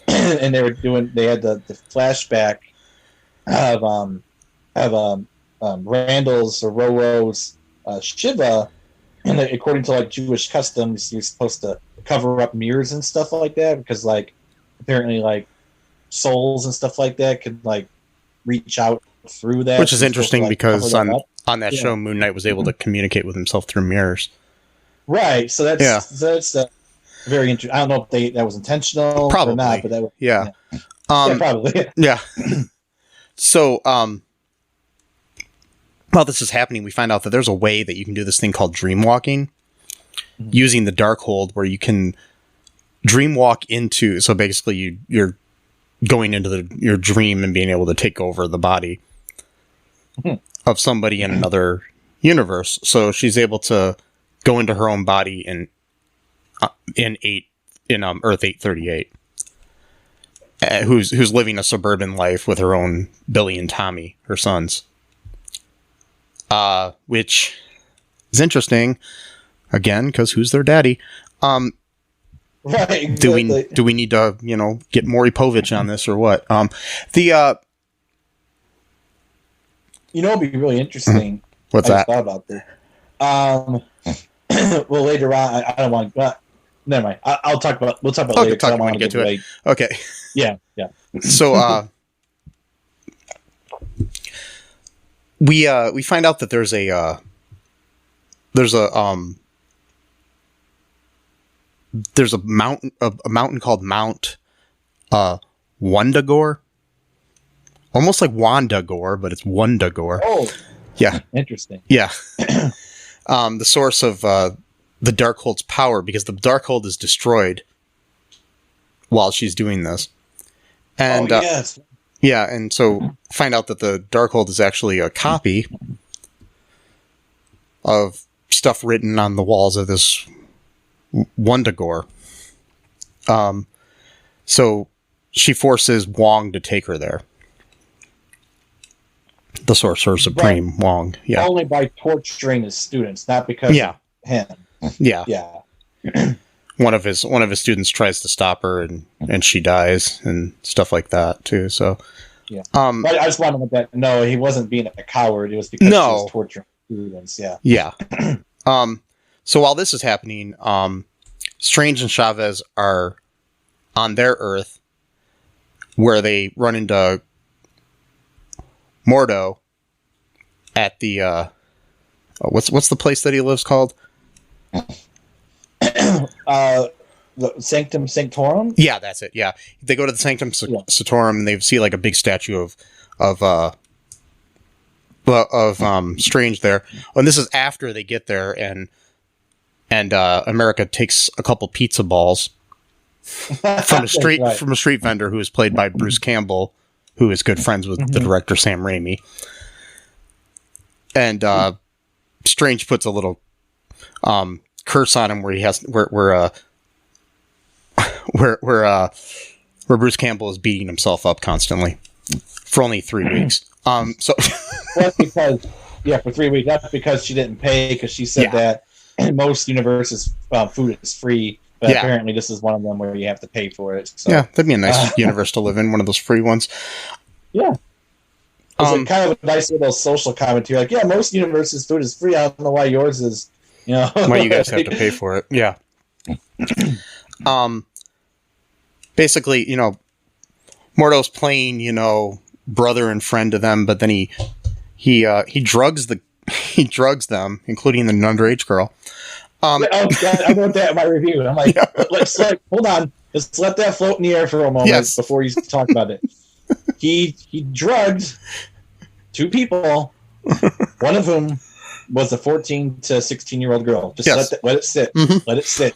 G: and they had the flashback of Randall's or Roro's Shiva, and according to like Jewish customs, you're supposed to cover up mirrors and stuff like that because like apparently like souls and stuff like that could like reach out through that,
F: which is interesting because on that show, Moon Knight was able to communicate with himself through mirrors.
G: Right. So that's very interesting. I don't know if that was intentional
F: probably.
G: Or not, but that was,
F: yeah,
G: probably.
F: Yeah. So, while this is happening, we find out that there's a way that you can do this thing called Dreamwalking using the DarkHold, where you can dreamwalk into. So basically, you're going into your dream and being able to take over the body of somebody in another universe. So she's able to go into her own body in Earth 838, who's living a suburban life with her own Billy and Tommy, her sons. Which is interesting, again, because who's their daddy?
G: Right. Exactly.
F: Do we need to get Maury Povich on this or what?
G: It'd be really interesting.
F: What's that?
G: I thought about this. Well, later on, I don't want. Never mind. We'll talk about it later.
F: Talk when we get to it. Okay.
G: Yeah.
F: So, we find out that there's a mountain called Mount Wandagore. Almost like Wandagore, but it's Wandagore.
G: Oh,
F: yeah,
G: interesting.
F: Yeah, the source of the DarkHold's power, because the DarkHold is destroyed while she's doing this, and
G: yes.
F: Yeah, and so find out that the DarkHold is actually a copy of stuff written on the walls of this Wandagore. So she forces Wong to take her there. The Sorcerer Supreme, right. Wong. Yeah.
G: Only by torturing his students, not because of him.
F: Yeah.
G: Yeah.
F: One of his students tries to stop her and she dies and stuff like that too. So
G: yeah. But I just wanted to let that no, he wasn't being a coward. It was because he was torturing students. Yeah.
F: Yeah. So while this is happening, Strange and Chavez are on their Earth, where they run into Mordo at the what's the place that he lives called?
G: The Sanctum Sanctorum?
F: Yeah, that's it. Yeah. They go to the Sanctum Sanctorum and they see like a big statue of Strange there. And this is after they get there and America takes a couple pizza balls from a street vendor who is played by Bruce Campbell, who is good friends with the director Sam Raimi. And Strange puts a little curse on him where he has where Bruce Campbell is beating himself up constantly for only 3 weeks. So
G: that's because for 3 weeks. That's because she didn't pay, because she said that most universes food is free, but apparently this is one of them where you have to pay for it. So.
F: Yeah, that'd be a nice universe to live in, one of those free ones.
G: Yeah. It's kind of a nice little social commentary. Like, most universes food is free. I don't know why yours is.
F: Why you guys have to pay for it? Yeah. Basically, Mordo's playing, brother and friend to them, but then he drugs them, including the underage girl.
G: Oh God, I wrote that in my review. I'm like, hold on, let's let that float in the air for a moment before you talk about it. He drugged 2 people, one of whom was a 14 to 16-year-old girl. Just let it sit. Let it sit.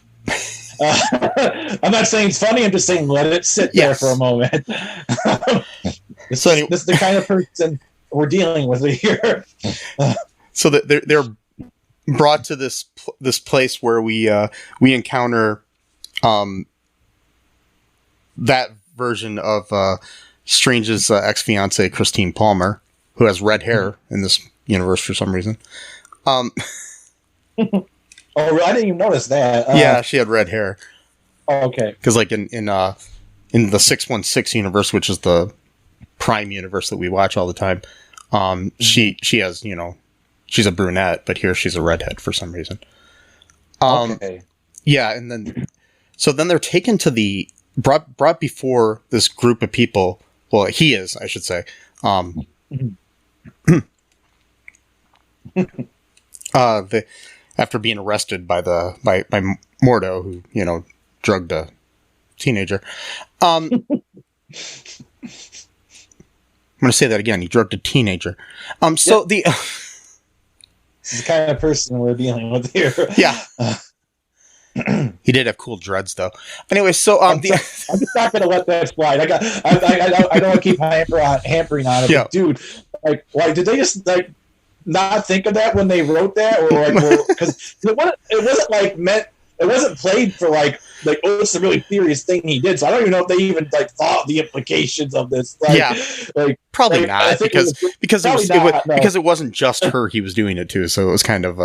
G: I'm not saying it's funny. I'm just saying let it sit there for a moment. This is the kind of person we're dealing with here.
F: So they're brought to this place where we encounter that version of Strange's ex-fiancée, Christine Palmer, who has red hair in this universe for some reason.
G: Oh, I didn't even notice that.
F: Yeah, she had red hair.
G: Oh, okay.
F: Because like in the 616 universe, which is the Prime universe that we watch all the time, she has, she's a brunette, but here she's a redhead for some reason.
G: Okay.
F: Yeah, and then they're taken to brought before this group of people. Well, he is, I should say. After being arrested by Mordo, who drugged a teenager. I'm going to say that again. He drugged a teenager. This is
G: the kind of person we're dealing with here.
F: Yeah. He did have cool dreads, though. Anyway, so
G: I'm just not going to let that slide. I don't want to keep hampering on it.
F: Yeah.
G: But dude, like, why did they just not think of that when they wrote that, or because it wasn't like meant. It wasn't played for like oh, it's a really serious thing he did. So I don't even know if they even thought the implications of this.
F: Probably not, because it wasn't just her he was doing it to. So it was kind of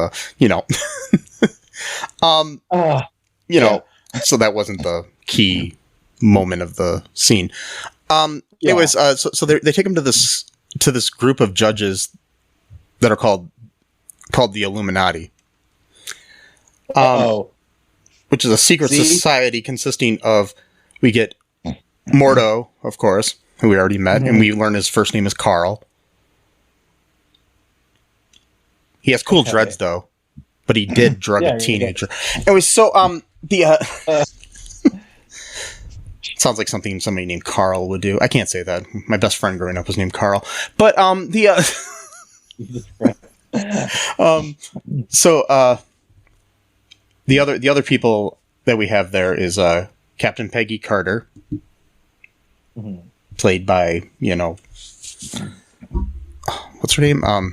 F: so that wasn't the key moment of the scene. Anyways, so they take him to this group of judges that are called the Illuminati. Which is a secret society consisting of, we get Mordo, of course, who we already met, and we learn his first name is Carl. He has cool dreads, though, but he did drug a teenager. Anyway, so, sounds like something somebody named Carl would do. I can't say that. My best friend growing up was named Carl. But, the other people that we have there is Captain Peggy Carter, played by what's her name?
G: I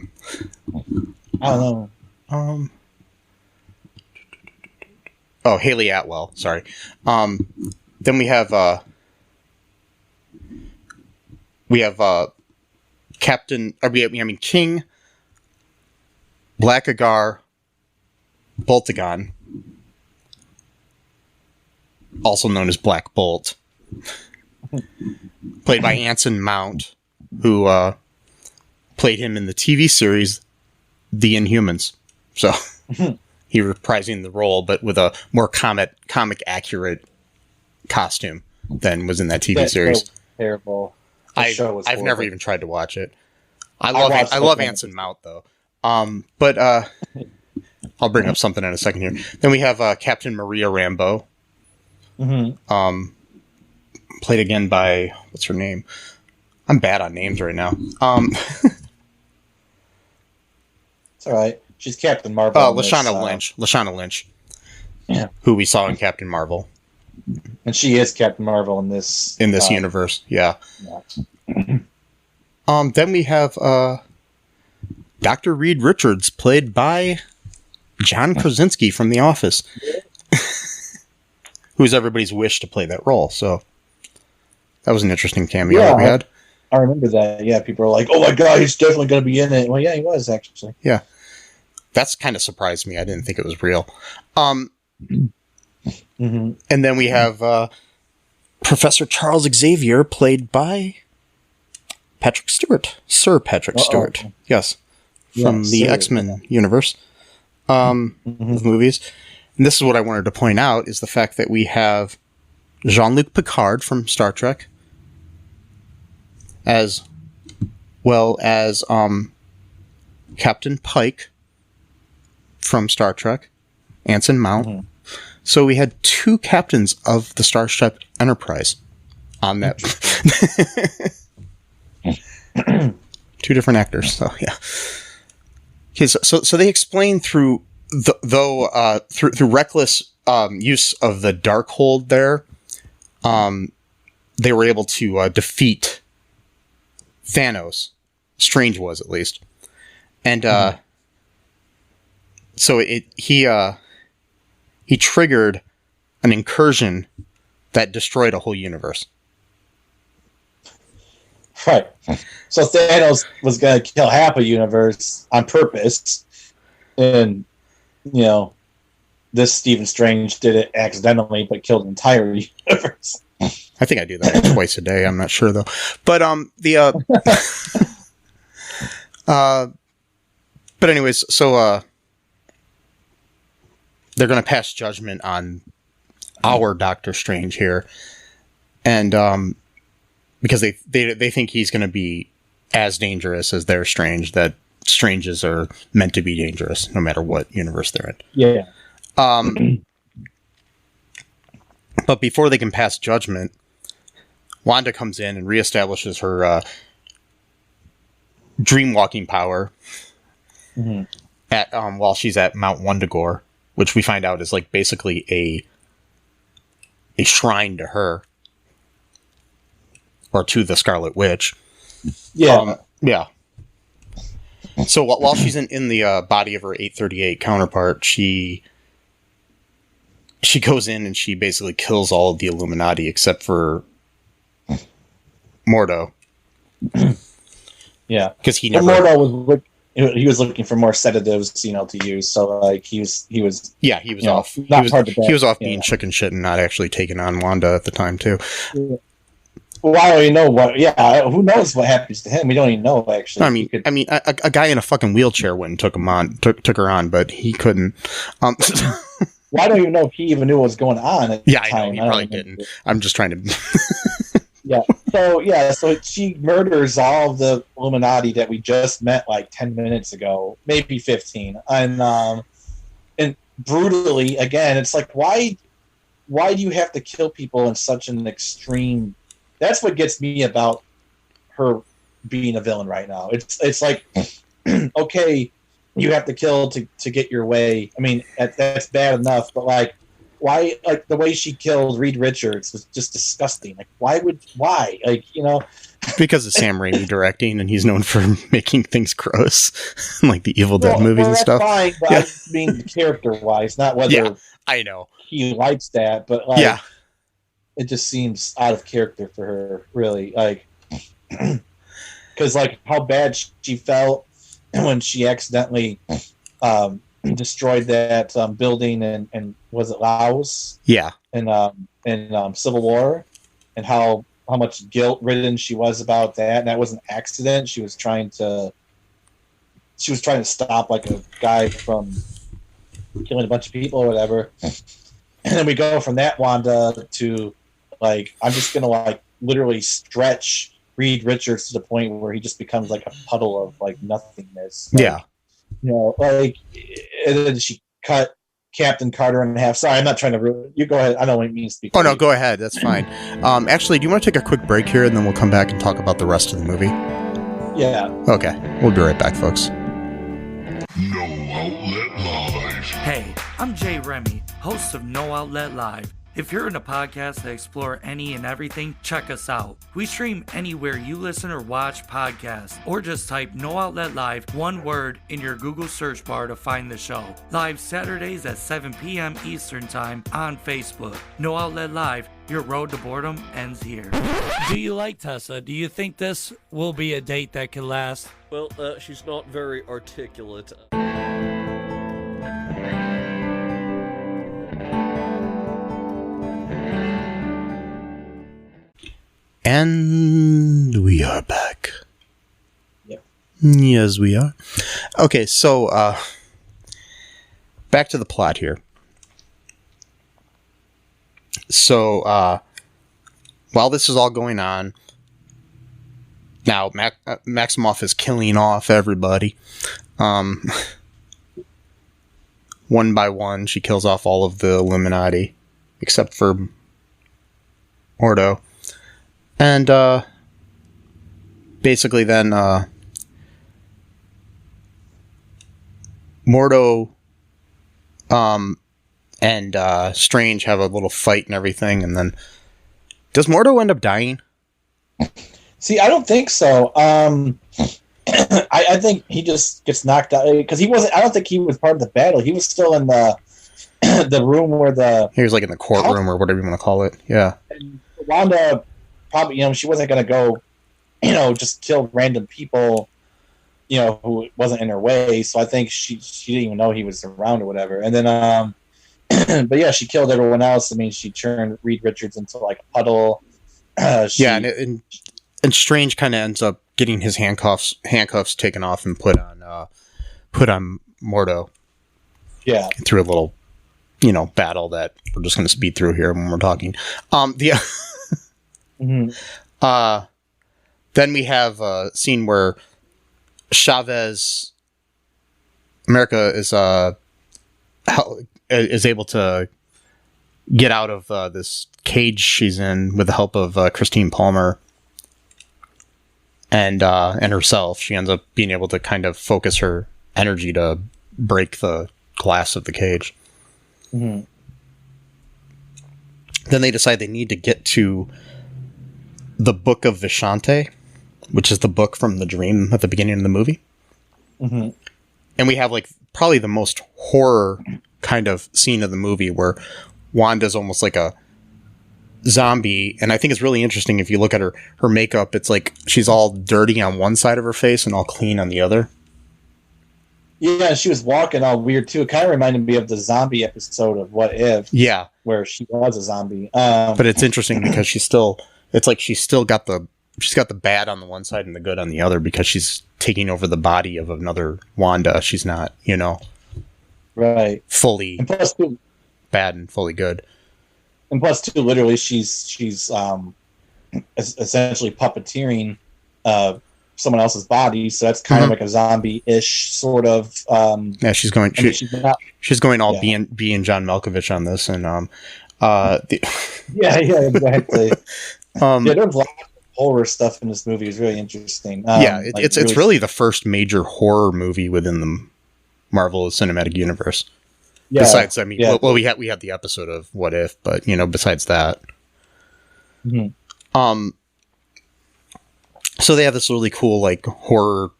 G: don't know.
F: Haley Atwell. Sorry. Then we have King Blackagar Boltagon, also known as Black Bolt, played by Anson Mount, who played him in the TV series The Inhumans. So he reprising the role, but with a more comic accurate costume than was in that TV series.
G: So terrible.
F: I've never even tried to watch it. I love Anson Mount though. But I'll bring up something in a second here. Then we have Captain Maria Rambeau. Played again by, what's her name? I'm bad on names right now.
G: It's all right. She's Captain Marvel.
F: Lashana Lynch. Yeah. Who we saw in Captain Marvel.
G: And she is Captain Marvel in this
F: universe. Yeah. Then we have Dr. Reed Richards, played by John Krasinski from The Office, who's everybody's wish to play that role. So that was an interesting cameo that we had.
G: I remember that. Yeah, people were like, "Oh my god, he's definitely going to be in it." Well, yeah, he was actually.
F: Yeah, that's kind of surprised me. I didn't think it was real. And then we have Professor Charles Xavier, played by Patrick Stewart, Sir Patrick Stewart. Yes. From the X-Men universe of movies. And this is what I wanted to point out, is the fact that we have Jean-Luc Picard from Star Trek, as well as Captain Pike from Star Trek, Anson Mount. So we had two captains of the Starship Enterprise on that. Two different actors, so yeah. Okay, so they explain through through reckless use of the DarkHold there, they were able to defeat Thanos. Strange was, at least, and So he triggered an incursion that destroyed a whole universe.
G: Right. So Thanos was going to kill half a universe on purpose, and this Stephen Strange did it accidentally, but killed an entire universe.
F: I think I do that twice a day. I'm not sure though. But but anyways, so they're going to pass judgment on our Doctor Strange here, and because they think he's going to be as dangerous as their Strange. That Stranges are meant to be dangerous, no matter what universe they're in.
G: Yeah.
F: But before they can pass judgment, Wanda comes in and reestablishes her dreamwalking power at while she's at Mount Wundagore, which we find out is like basically a shrine to her, or to the Scarlet Witch.
G: Yeah.
F: Yeah. So while she's in the body of her 838 counterpart, she goes in and she basically kills all of the Illuminati except for Mordo.
G: Yeah,
F: because
G: Mordo was looking for more sedatives, to use. So like he was
F: off. He was off being chicken shit and not actually taking on Wanda at the time too.
G: Yeah. Well, I don't even know what. Yeah, who knows what happens to him? We don't even know actually.
F: I mean, a guy in a fucking wheelchair went and took her on, but he couldn't.
G: Well, I don't even know if he even knew what was going on at the time.
F: I know, he probably didn't. I'm just trying to...
G: So she murders all of the Illuminati that we just met like 10 minutes ago, maybe 15. And brutally, again, it's like, why do you have to kill people in such an extreme... That's what gets me about her being a villain right now. It's like, okay, you have to kill to get your way. I mean, that's bad enough, but like, why? Like the way she killed Reed Richards was just disgusting. Like, why? Like,
F: because of Sam Raimi directing, and he's known for making things gross, like the Evil Dead movies and stuff.
G: Fine, but I mean, character-wise, not whether.
F: Yeah, I know
G: he likes that, but like, it just seems out of character for her, really. Like, because like how bad she felt when she accidentally destroyed that building and was it Laos?
F: Yeah.
G: In Civil War, and how much guilt ridden she was about that. And that was an accident. She was trying to stop like a guy from killing a bunch of people or whatever. And then we go from that Wanda to like, I'm just gonna like literally stretch Reed Richards to the point where he just becomes like a puddle of like nothingness. Like, like, and then she cut Captain Carter in half. Sorry, I'm not trying to ruin. You go ahead. I don't mean to speak.
F: Oh no, go ahead. That's fine. Actually, do you want to take a quick break here, and then we'll come back and talk about the rest of the movie?
G: Yeah.
F: Okay, we'll be right back, folks.
H: No Outlet Live.
I: Hey, I'm Jay Remy, host of No Outlet Live. If you're in a podcast that explore any and everything, check us out. We stream anywhere you listen or watch podcasts, or just type No Outlet Live, one word, in your Google search bar to find the show. Live Saturdays at 7 p.m. Eastern Time on Facebook. No Outlet Live, your road to boredom ends here. Do you like Tessa? Do you think this will be a date that can last?
J: Well, she's not very articulate.
F: And we are back.
G: Yep.
F: Yes, we are. Okay, so back to the plot here. So while this is all going on, now Maximoff is killing off everybody. One by one, she kills off all of the Illuminati, except for Mordo. And basically then Mordo and Strange have a little fight and everything, and then does Mordo end up dying?
G: See, I don't think so. I think he just gets knocked out because he wasn't. I don't think he was part of the battle. He was still in the the room where
F: he was like in the courtroom or whatever you want to call it. Yeah.
G: And Wanda probably, she wasn't going to go, just kill random people, who wasn't in her way. So I think she didn't even know he was around or whatever. And then, but yeah, she killed everyone else. I mean, she turned Reed Richards into like a puddle.
F: And Strange kind of ends up getting his handcuffs taken off and put on Mordo.
G: Yeah.
F: Through a little, battle that we're just going to speed through here when we're talking.
G: Mm-hmm.
F: Then we have a scene where Chavez, America is able to get out of this cage she's in with the help of Christine Palmer and herself. She ends up being able to kind of focus her energy to break the glass of the cage.
G: Mm-hmm.
F: Then they decide they need to get to the Book of Vishanti, which is the book from the dream at the beginning of the movie.
G: Mm-hmm.
F: And we have like probably the most horror kind of scene of the movie where Wanda's almost like a zombie. And I think it's really interesting if you look at her makeup, it's like she's all dirty on one side of her face and all clean on the other.
G: Yeah, she was walking all weird too. It kind of reminded me of the zombie episode of What If.
F: Yeah.
G: Where she was a zombie.
F: But it's interesting because she's got the bad on the one side and the good on the other because she's taking over the body of another Wanda. She's not,
G: right,
F: fully
G: and plus too,
F: bad and fully good.
G: And plus too, literally, she's essentially puppeteering someone else's body, so that's kind of like a zombie-ish sort of.
F: Yeah, she's going all being John Malkovich on this, and
G: yeah, exactly. There's a lot of horror stuff in this movie. Is really interesting.
F: It's really the first major horror movie within the Marvel Cinematic Universe. Yeah, besides, we had the episode of What If, but besides that,
G: mm-hmm.
F: So they have this really cool like horror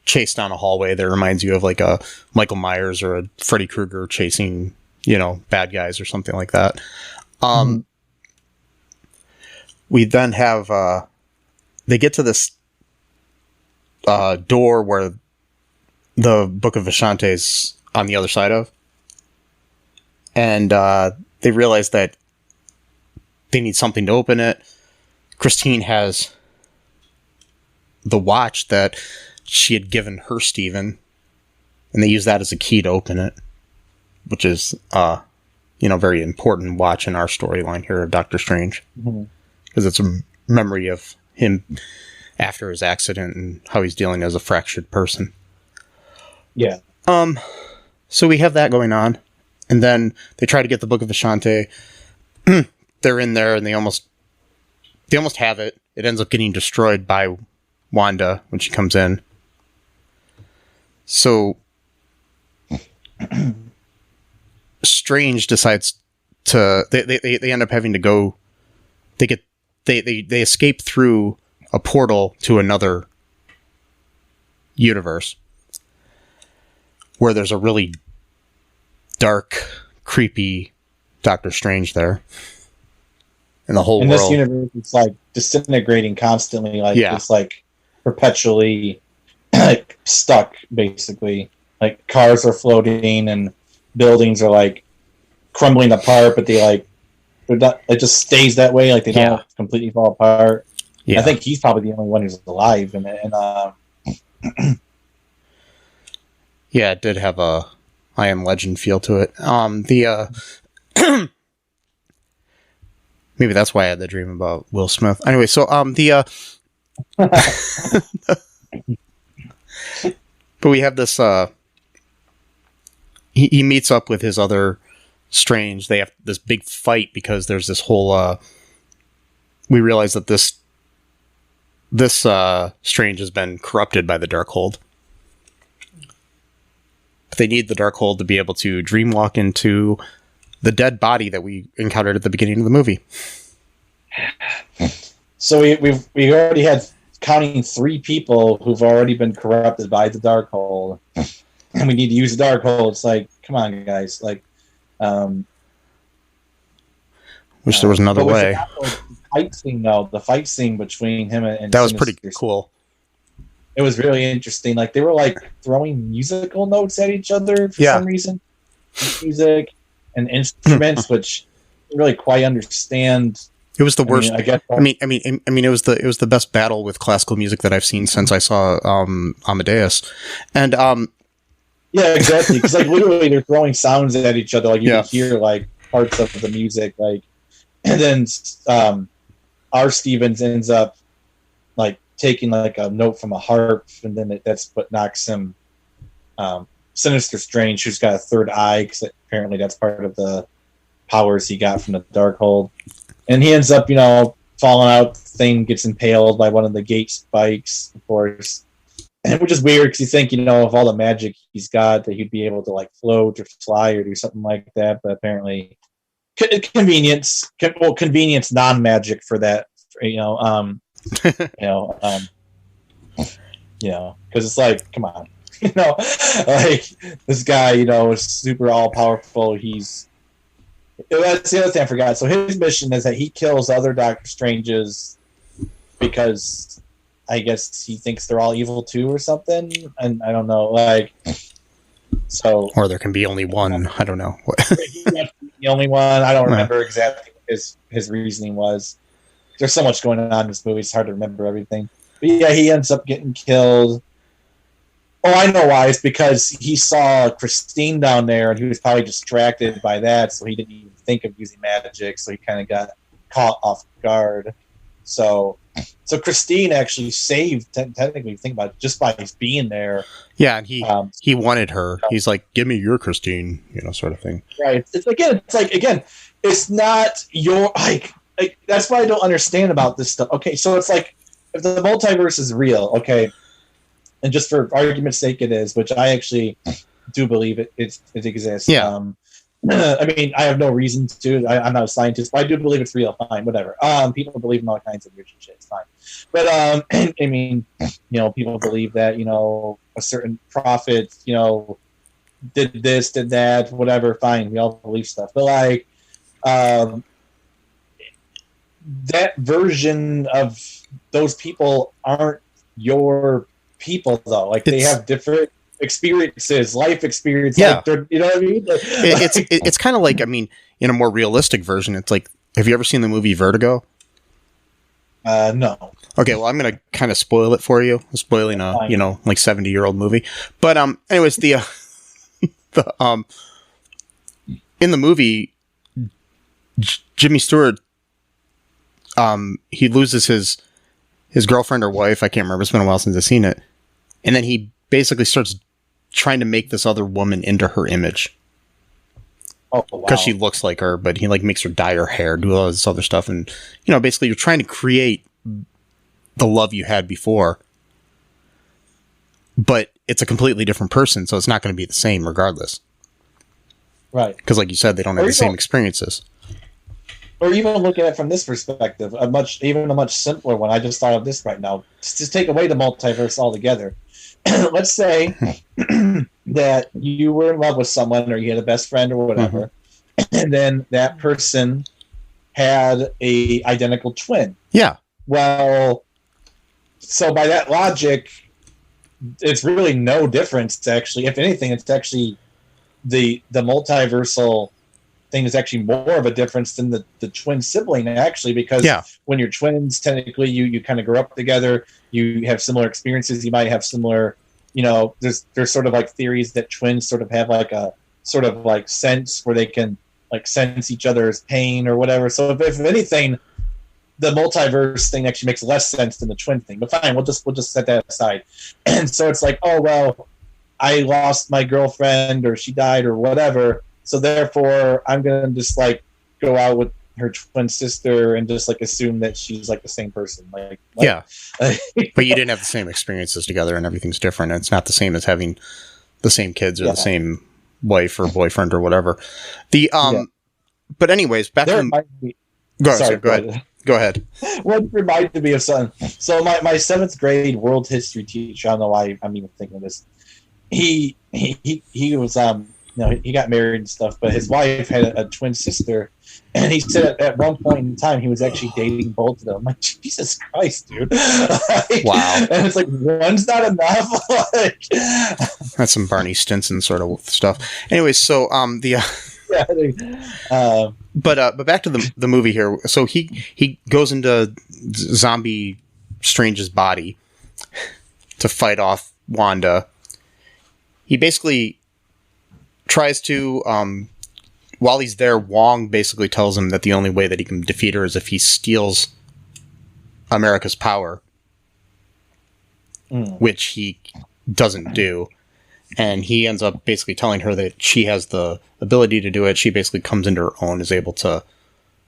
F: chase down a hallway that reminds you of like a Michael Myers or a Freddy Krueger chasing bad guys or something like that.
G: Mm-hmm.
F: We then have they get to this door where the Book of Vishanti is on the other side of, and they realize that they need something to open it. Christine has the watch that she had given her Steven, and they use that as a key to open it, which is very important watch in our storyline here of Doctor Strange, because it's a memory of him after his accident and how he's dealing as a fractured person.
G: Yeah.
F: So we have that going on, and then they try to get the Book of Vishanti. They're in there, and they almost have it. It ends up getting destroyed by Wanda when she comes in. So Strange decides to they end up having to go. They escape through a portal to another universe where there's a really dark, creepy Doctor Strange there. And the whole world.
G: This universe is like disintegrating constantly. Like it's like perpetually like stuck, basically. Like cars are floating and buildings are like crumbling apart, but it just stays that way. Like they don't completely fall apart. Yeah. I think he's probably the only one who's alive. And
F: yeah, it did have a I Am Legend feel to it. Maybe that's why I had the dream about Will Smith. Anyway, so but we have this he meets up with his other Strange. They have this big fight because there's this whole we realize that this Strange has been corrupted by the DarkHold. But they need the DarkHold to be able to dreamwalk into the dead body that we encountered at the beginning of the movie.
G: So we already had counting 3 people who've already been corrupted by the Darkhold, and we need to use the Darkhold. It's like, come on, guys. Like,
F: wish there was another way.
G: The fight scene between him and
F: that was pretty cool.
G: It was really interesting. Like, they were like throwing musical notes at each other for some reason, music and instruments, which I didn't really quite understand.
F: It was the worst. I mean, it was the best battle with classical music that I've seen since I saw Amadeus, and
G: yeah, exactly. Because like literally, they're throwing sounds at each other. Like you can hear like parts of the music, like, and then R. Stevens ends up like taking like a note from a harp, and then that's what knocks him. Sinister Strange, who's got a third eye, because apparently that's part of the powers he got from the Darkhold. And he ends up, falling out. The thing gets impaled by one of the gate spikes, of course. And which is weird, because you think, of all the magic he's got, that he'd be able to like float or fly or do something like that. But apparently, convenience non-magic for that. Because it's like, come on, like this guy, is super all powerful. That's the other thing I forgot. So his mission is that he kills other Doctor Stranges because I guess he thinks they're all evil too or something. And I don't know, like, so.
F: Or there can be only one. I don't know.
G: The only one. I don't remember exactly what his reasoning was. There's so much going on in this movie, it's hard to remember everything. But yeah, he ends up getting killed. Oh, I know why. It's because he saw Christine down there, and he was probably distracted by that, so he didn't even think of using magic, so he kind of got caught off guard. So Christine actually saved, technically, think about it, just by his being there.
F: Yeah, and he wanted her. He's like, give me your Christine, sort of thing.
G: Right. It's not your, like that's what I don't understand about this stuff. Okay, so it's like, if the multiverse is real, okay, and just for argument's sake it is, which I actually do believe it exists.
F: Yeah.
G: I mean, I have no reason to. I'm not a scientist, but I do believe it's real. Fine, whatever. People believe in all kinds of weird shit. It's fine. But I mean, people believe that a certain prophet, did this, did that, whatever. Fine, we all believe stuff. But like, that version of those people aren't your people, though. Like, they have different experiences, life experience.
F: Yeah.
G: Like, you know what I mean? Like,
F: it's kind of like, I mean, in a more realistic version, it's like, have you ever seen the movie Vertigo?
G: No.
F: Okay, well, I'm going to kind of spoil it for you. I'm spoiling a, like 70-year-old movie. But anyways, in the movie, Jimmy Stewart, he loses his girlfriend or wife, I can't remember, it's been a while since I've seen it, and then he basically starts trying to make this other woman into her image.
G: Oh, wow.
F: Because she looks like her, but he like makes her dye her hair, do all this other stuff, and basically you're trying to create the love you had before, but it's a completely different person, so it's not going to be the same regardless.
G: Right.
F: Because like you said, they don't have the same experiences.
G: Or even look at it from this perspective, a much simpler one. I just thought of this right now. Just take away the multiverse altogether. Let's say that you were in love with someone, or you had a best friend, or whatever, and then that person had a identical twin.
F: Yeah.
G: Well, so by that logic, it's really no difference. Actually, if anything, it's actually the multiversal thing is actually more of a difference than the twin sibling, actually, because when you're twins, technically you kind of grow up together, you have similar experiences, you might have similar, there's sort of like theories that twins sort of have like a sort of like sense where they can like sense each other's pain or whatever. So if anything, the multiverse thing actually makes less sense than the twin thing. But fine, we'll just set that aside. And so it's like, oh well, I lost my girlfriend, or she died, or whatever. So therefore, I'm gonna just like go out with her twin sister and just like assume that she's like the same person. Like
F: yeah, but you didn't have the same experiences together, and everything's different. And it's not the same as having the same kids or the same wife or boyfriend or whatever. But anyways, back to
G: go ahead.
F: Go ahead.
G: What reminded me of something. So my 7th grade world history teacher, I don't know why I'm even thinking of this. He was he got married and stuff, but his wife had a twin sister, and he said at one point in time he was actually dating both of them. I'm like, Jesus Christ, dude!
F: Wow.
G: And it's like, one's not enough.
F: That's some Barney Stinson sort of stuff. Anyway, so but back to the movie here. So he goes into zombie Strange's body to fight off Wanda. He basically tries to, while he's there, Wong basically tells him that the only way that he can defeat her is if he steals America's power, which he doesn't do. And he ends up basically telling her that she has the ability to do it. She basically comes into her own, is able to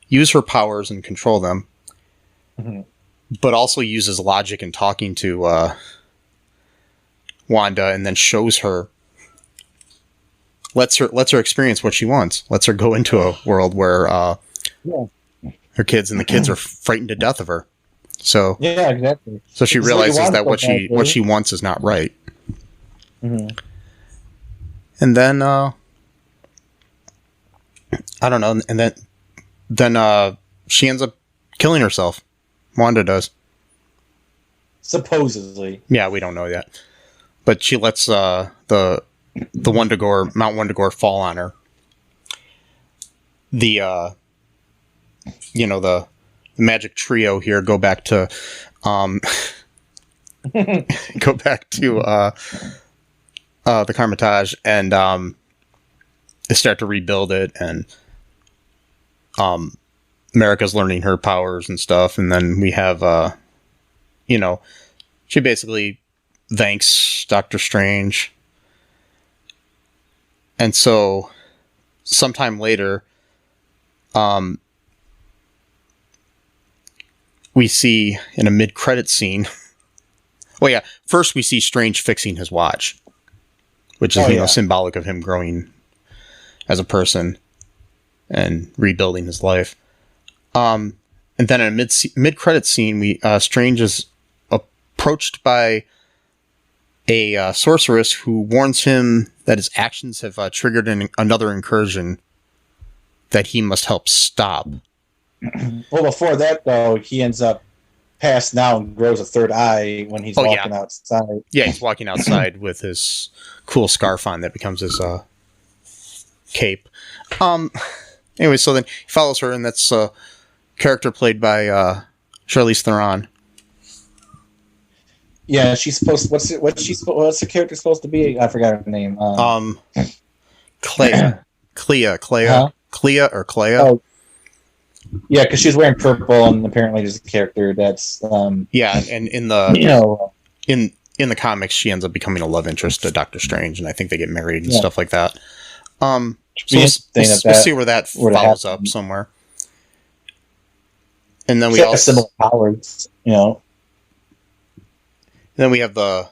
F: use her powers and control them, but also uses logic in talking to Wanda, and then shows her, lets her experience what she wants, lets her go into a world where her kids and the kids are frightened to death of her. So
G: yeah, exactly.
F: So she realizes that what she wants is not right. And then I don't know. And then she ends up killing herself. Wanda does.
G: Supposedly.
F: Yeah, we don't know yet. But she lets the Wundagore, Mount Wundagore, fall on her. The magic trio here go back to the Carmitage, and they start to rebuild it, and America's learning her powers and stuff, and then we have she basically thanks Doctor Strange. And so sometime later we see in a mid-credit scene, first we see Strange fixing his watch, which is symbolic of him growing as a person and rebuilding his life. And then in a mid-credit scene, Strange is approached by a sorceress who warns him that his actions have triggered another incursion that he must help stop.
G: Well, before that, though, he ends up passing out and grows a third eye when he's walking outside. Yeah, he's walking outside with his cool scarf on that becomes his cape. Anyway, so then he follows her, and that's a character played by Charlize Theron. Yeah, she's supposed. What's the character supposed to be? I forgot her name.
F: Clea.
G: Huh?
F: Clea or Clea.
G: Oh. Yeah, because she's wearing purple, and apparently there's a character that's. And
F: in the in the comics, she ends up becoming a love interest to Doctor Strange, and I think they get married and stuff like that. So we'll see where that follows up somewhere. And then we also
G: similar powers,
F: Then we have the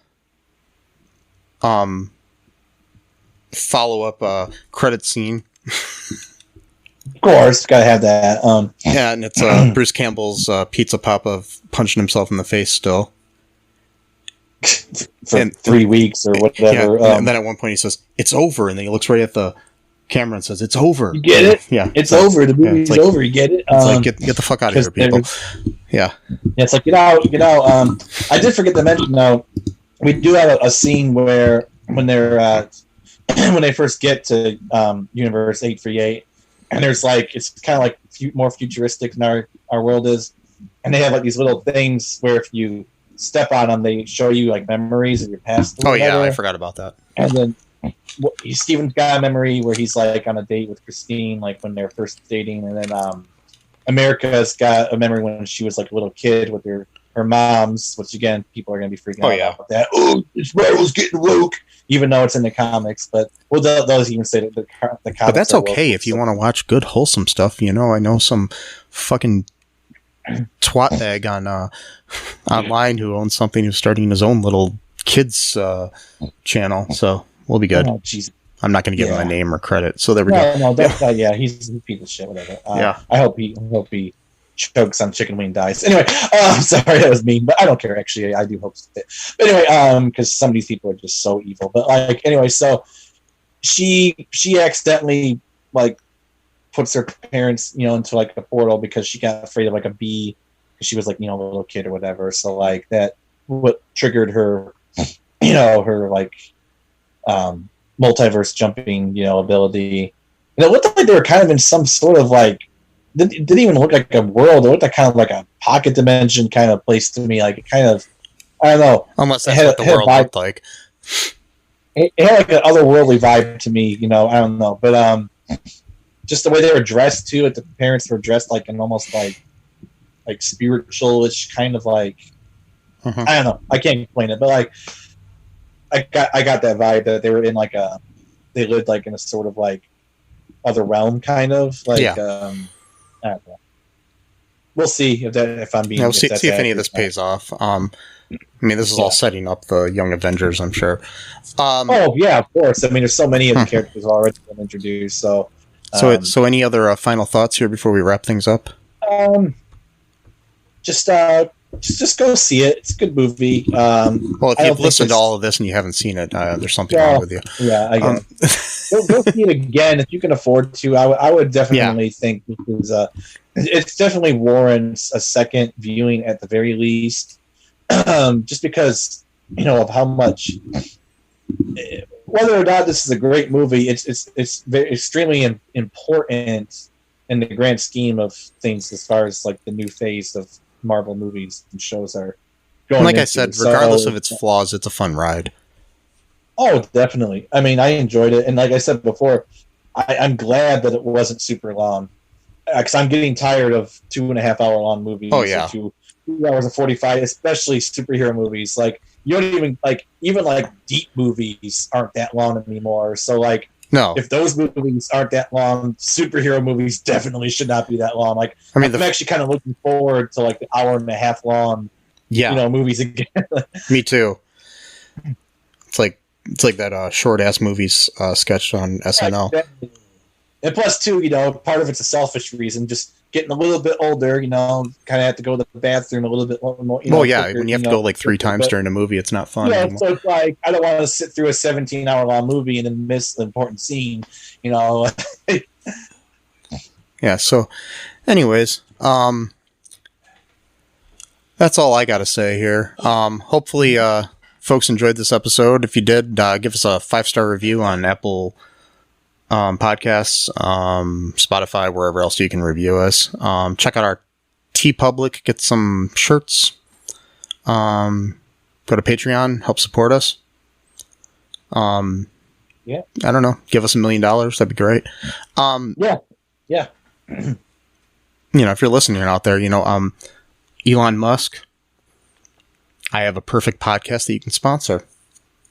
F: follow-up credit scene.
G: Of course, gotta have that.
F: And it's Bruce Campbell's Pizza Papa punching himself in the face still.
G: For 3 weeks or whatever.
F: Yeah, and then at one point he says, "It's over," and then he looks right at the camera and says, "It's over."
G: You get it?
F: Yeah.
G: It's over. The movie's over. You get it?
F: It's like, get the fuck out of here, people. Yeah.
G: It's like, get out. I did forget to mention, though, we do have a scene where when they're when they first get to Universe 838, and there's it's kind of like more futuristic than our world is, and they have these little things where if you step on them, they show you memories of your past.
F: Oh yeah, I forgot about that.
G: And then Steven's got a memory where he's on a date with Christine, when they're first dating, and then America's got a memory when she was a little kid with her moms, which again, people are going to be freaking out about that. Oh, this was getting woke, even though it's in the comics. But those even say that the comics.
F: But that's okay if you want to watch good wholesome stuff. I know some fucking twat bag on online who owns something who's starting his own little kids channel, so we'll be good.
G: Oh, geez.
F: I'm not going to give him my name or credit, so there we go.
G: No, he's a piece of shit, whatever. I hope he chokes on chicken wing dies. Anyway, sorry, that was mean, but I don't care, actually. I do hope it. But anyway, because some of these people are just so evil. But, like, anyway, so she accidentally, like, puts her parents, you know, into, like, a portal because she got afraid of, like, a bee, because she was, like, you know, a little kid or whatever. So, like, that what triggered her, you know, her, like, multiverse jumping, you know, ability. And it looked like they were kind of in some sort of, like, it didn't even look like a world. It looked like kind of like a pocket dimension kind of place to me. Like, it kind of, I don't know.
F: Unless that's what the world looked like.
G: It had like an otherworldly vibe to me, you know, I don't know. But just the way they were dressed, too, the parents were dressed like an almost like spiritual-ish kind of like, I don't know. I can't explain it, but like, I got that vibe that they were in like they lived like in a sort of like other realm kind of like, I don't know. We'll see if I'm being.
F: We'll see if any of this pays off. I mean, this is all setting up the Young Avengers, I'm sure.
G: Oh yeah, of course. I mean, there's so many of the characters already been introduced. So
F: any other final thoughts here before we wrap things up?
G: Just go see it. It's a good movie.
F: Well, if you've listened to all of this and you haven't seen it, there's something wrong with you.
G: Yeah, I guess. Go see it again if you can afford to. I would definitely think this is it definitely warrants a second viewing at the very least, just because, you know, of how much. Whether or not this is a great movie, it's very extremely important in the grand scheme of things as far as like the new phase of Marvel movies and shows are going.
F: Like I said, regardless of its flaws, it's a fun ride.
G: Oh, definitely. I mean, I enjoyed it, and like I said before, I'm glad that it wasn't super long, because I'm getting tired of 2.5 hour long movies.
F: Oh yeah,
G: 2 hours and 45, especially superhero movies. Like, you don't even like deep movies aren't that long anymore. So like,
F: no,
G: if those movies aren't that long, superhero movies definitely should not be that long. Like, I mean, I'm actually kind of looking forward to like the 1.5 hour long, you know, movies again.
F: Me too. It's like that short ass movies sketched on SNL.
G: Exactly. And plus, too, you know, part of it's a selfish reason. Just getting a little bit older, you know, kind of have to go to the bathroom a little bit more. You know,
F: well, when you have to go like 3 times during a movie, it's not fun.
G: Yeah, so it's like, I don't want to sit through a 17-hour long movie and then miss the important scene, you know.
F: Yeah. So, anyways, that's all I got to say here. Hopefully, folks enjoyed this episode. If you did, give us a 5-star review on Apple podcasts, Spotify, wherever else you can review us. Check out our TeePublic, get some shirts. Go to Patreon, help support us.
G: Yeah.
F: I don't know, give us $1 million, that'd be great.
G: Yeah.
F: You know, if you're listening out there, you know, Elon Musk, I have a perfect podcast that you can sponsor.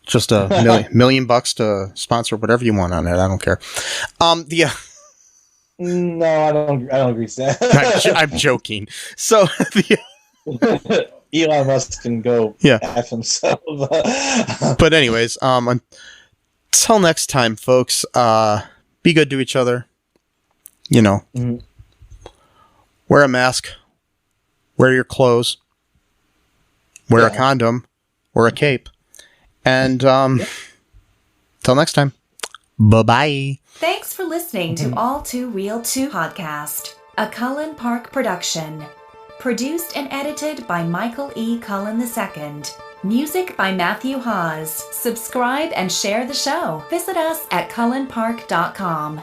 F: Just $1 million to sponsor whatever you want on it. I don't care.
G: No, I don't agree with that.
F: I'm joking. So
G: Elon Musk can go F himself.
F: But anyways, until next time, folks, be good to each other. You know, wear a mask, wear your clothes, wear a condom, wear a cape. And till next time, bye-bye.
K: Thanks for listening to All Too Real 2 podcast, a Cullen Park production. Produced and edited by Michael E. Cullen II. Music by Matthew Hawes. Subscribe and share the show. Visit us at cullenpark.com.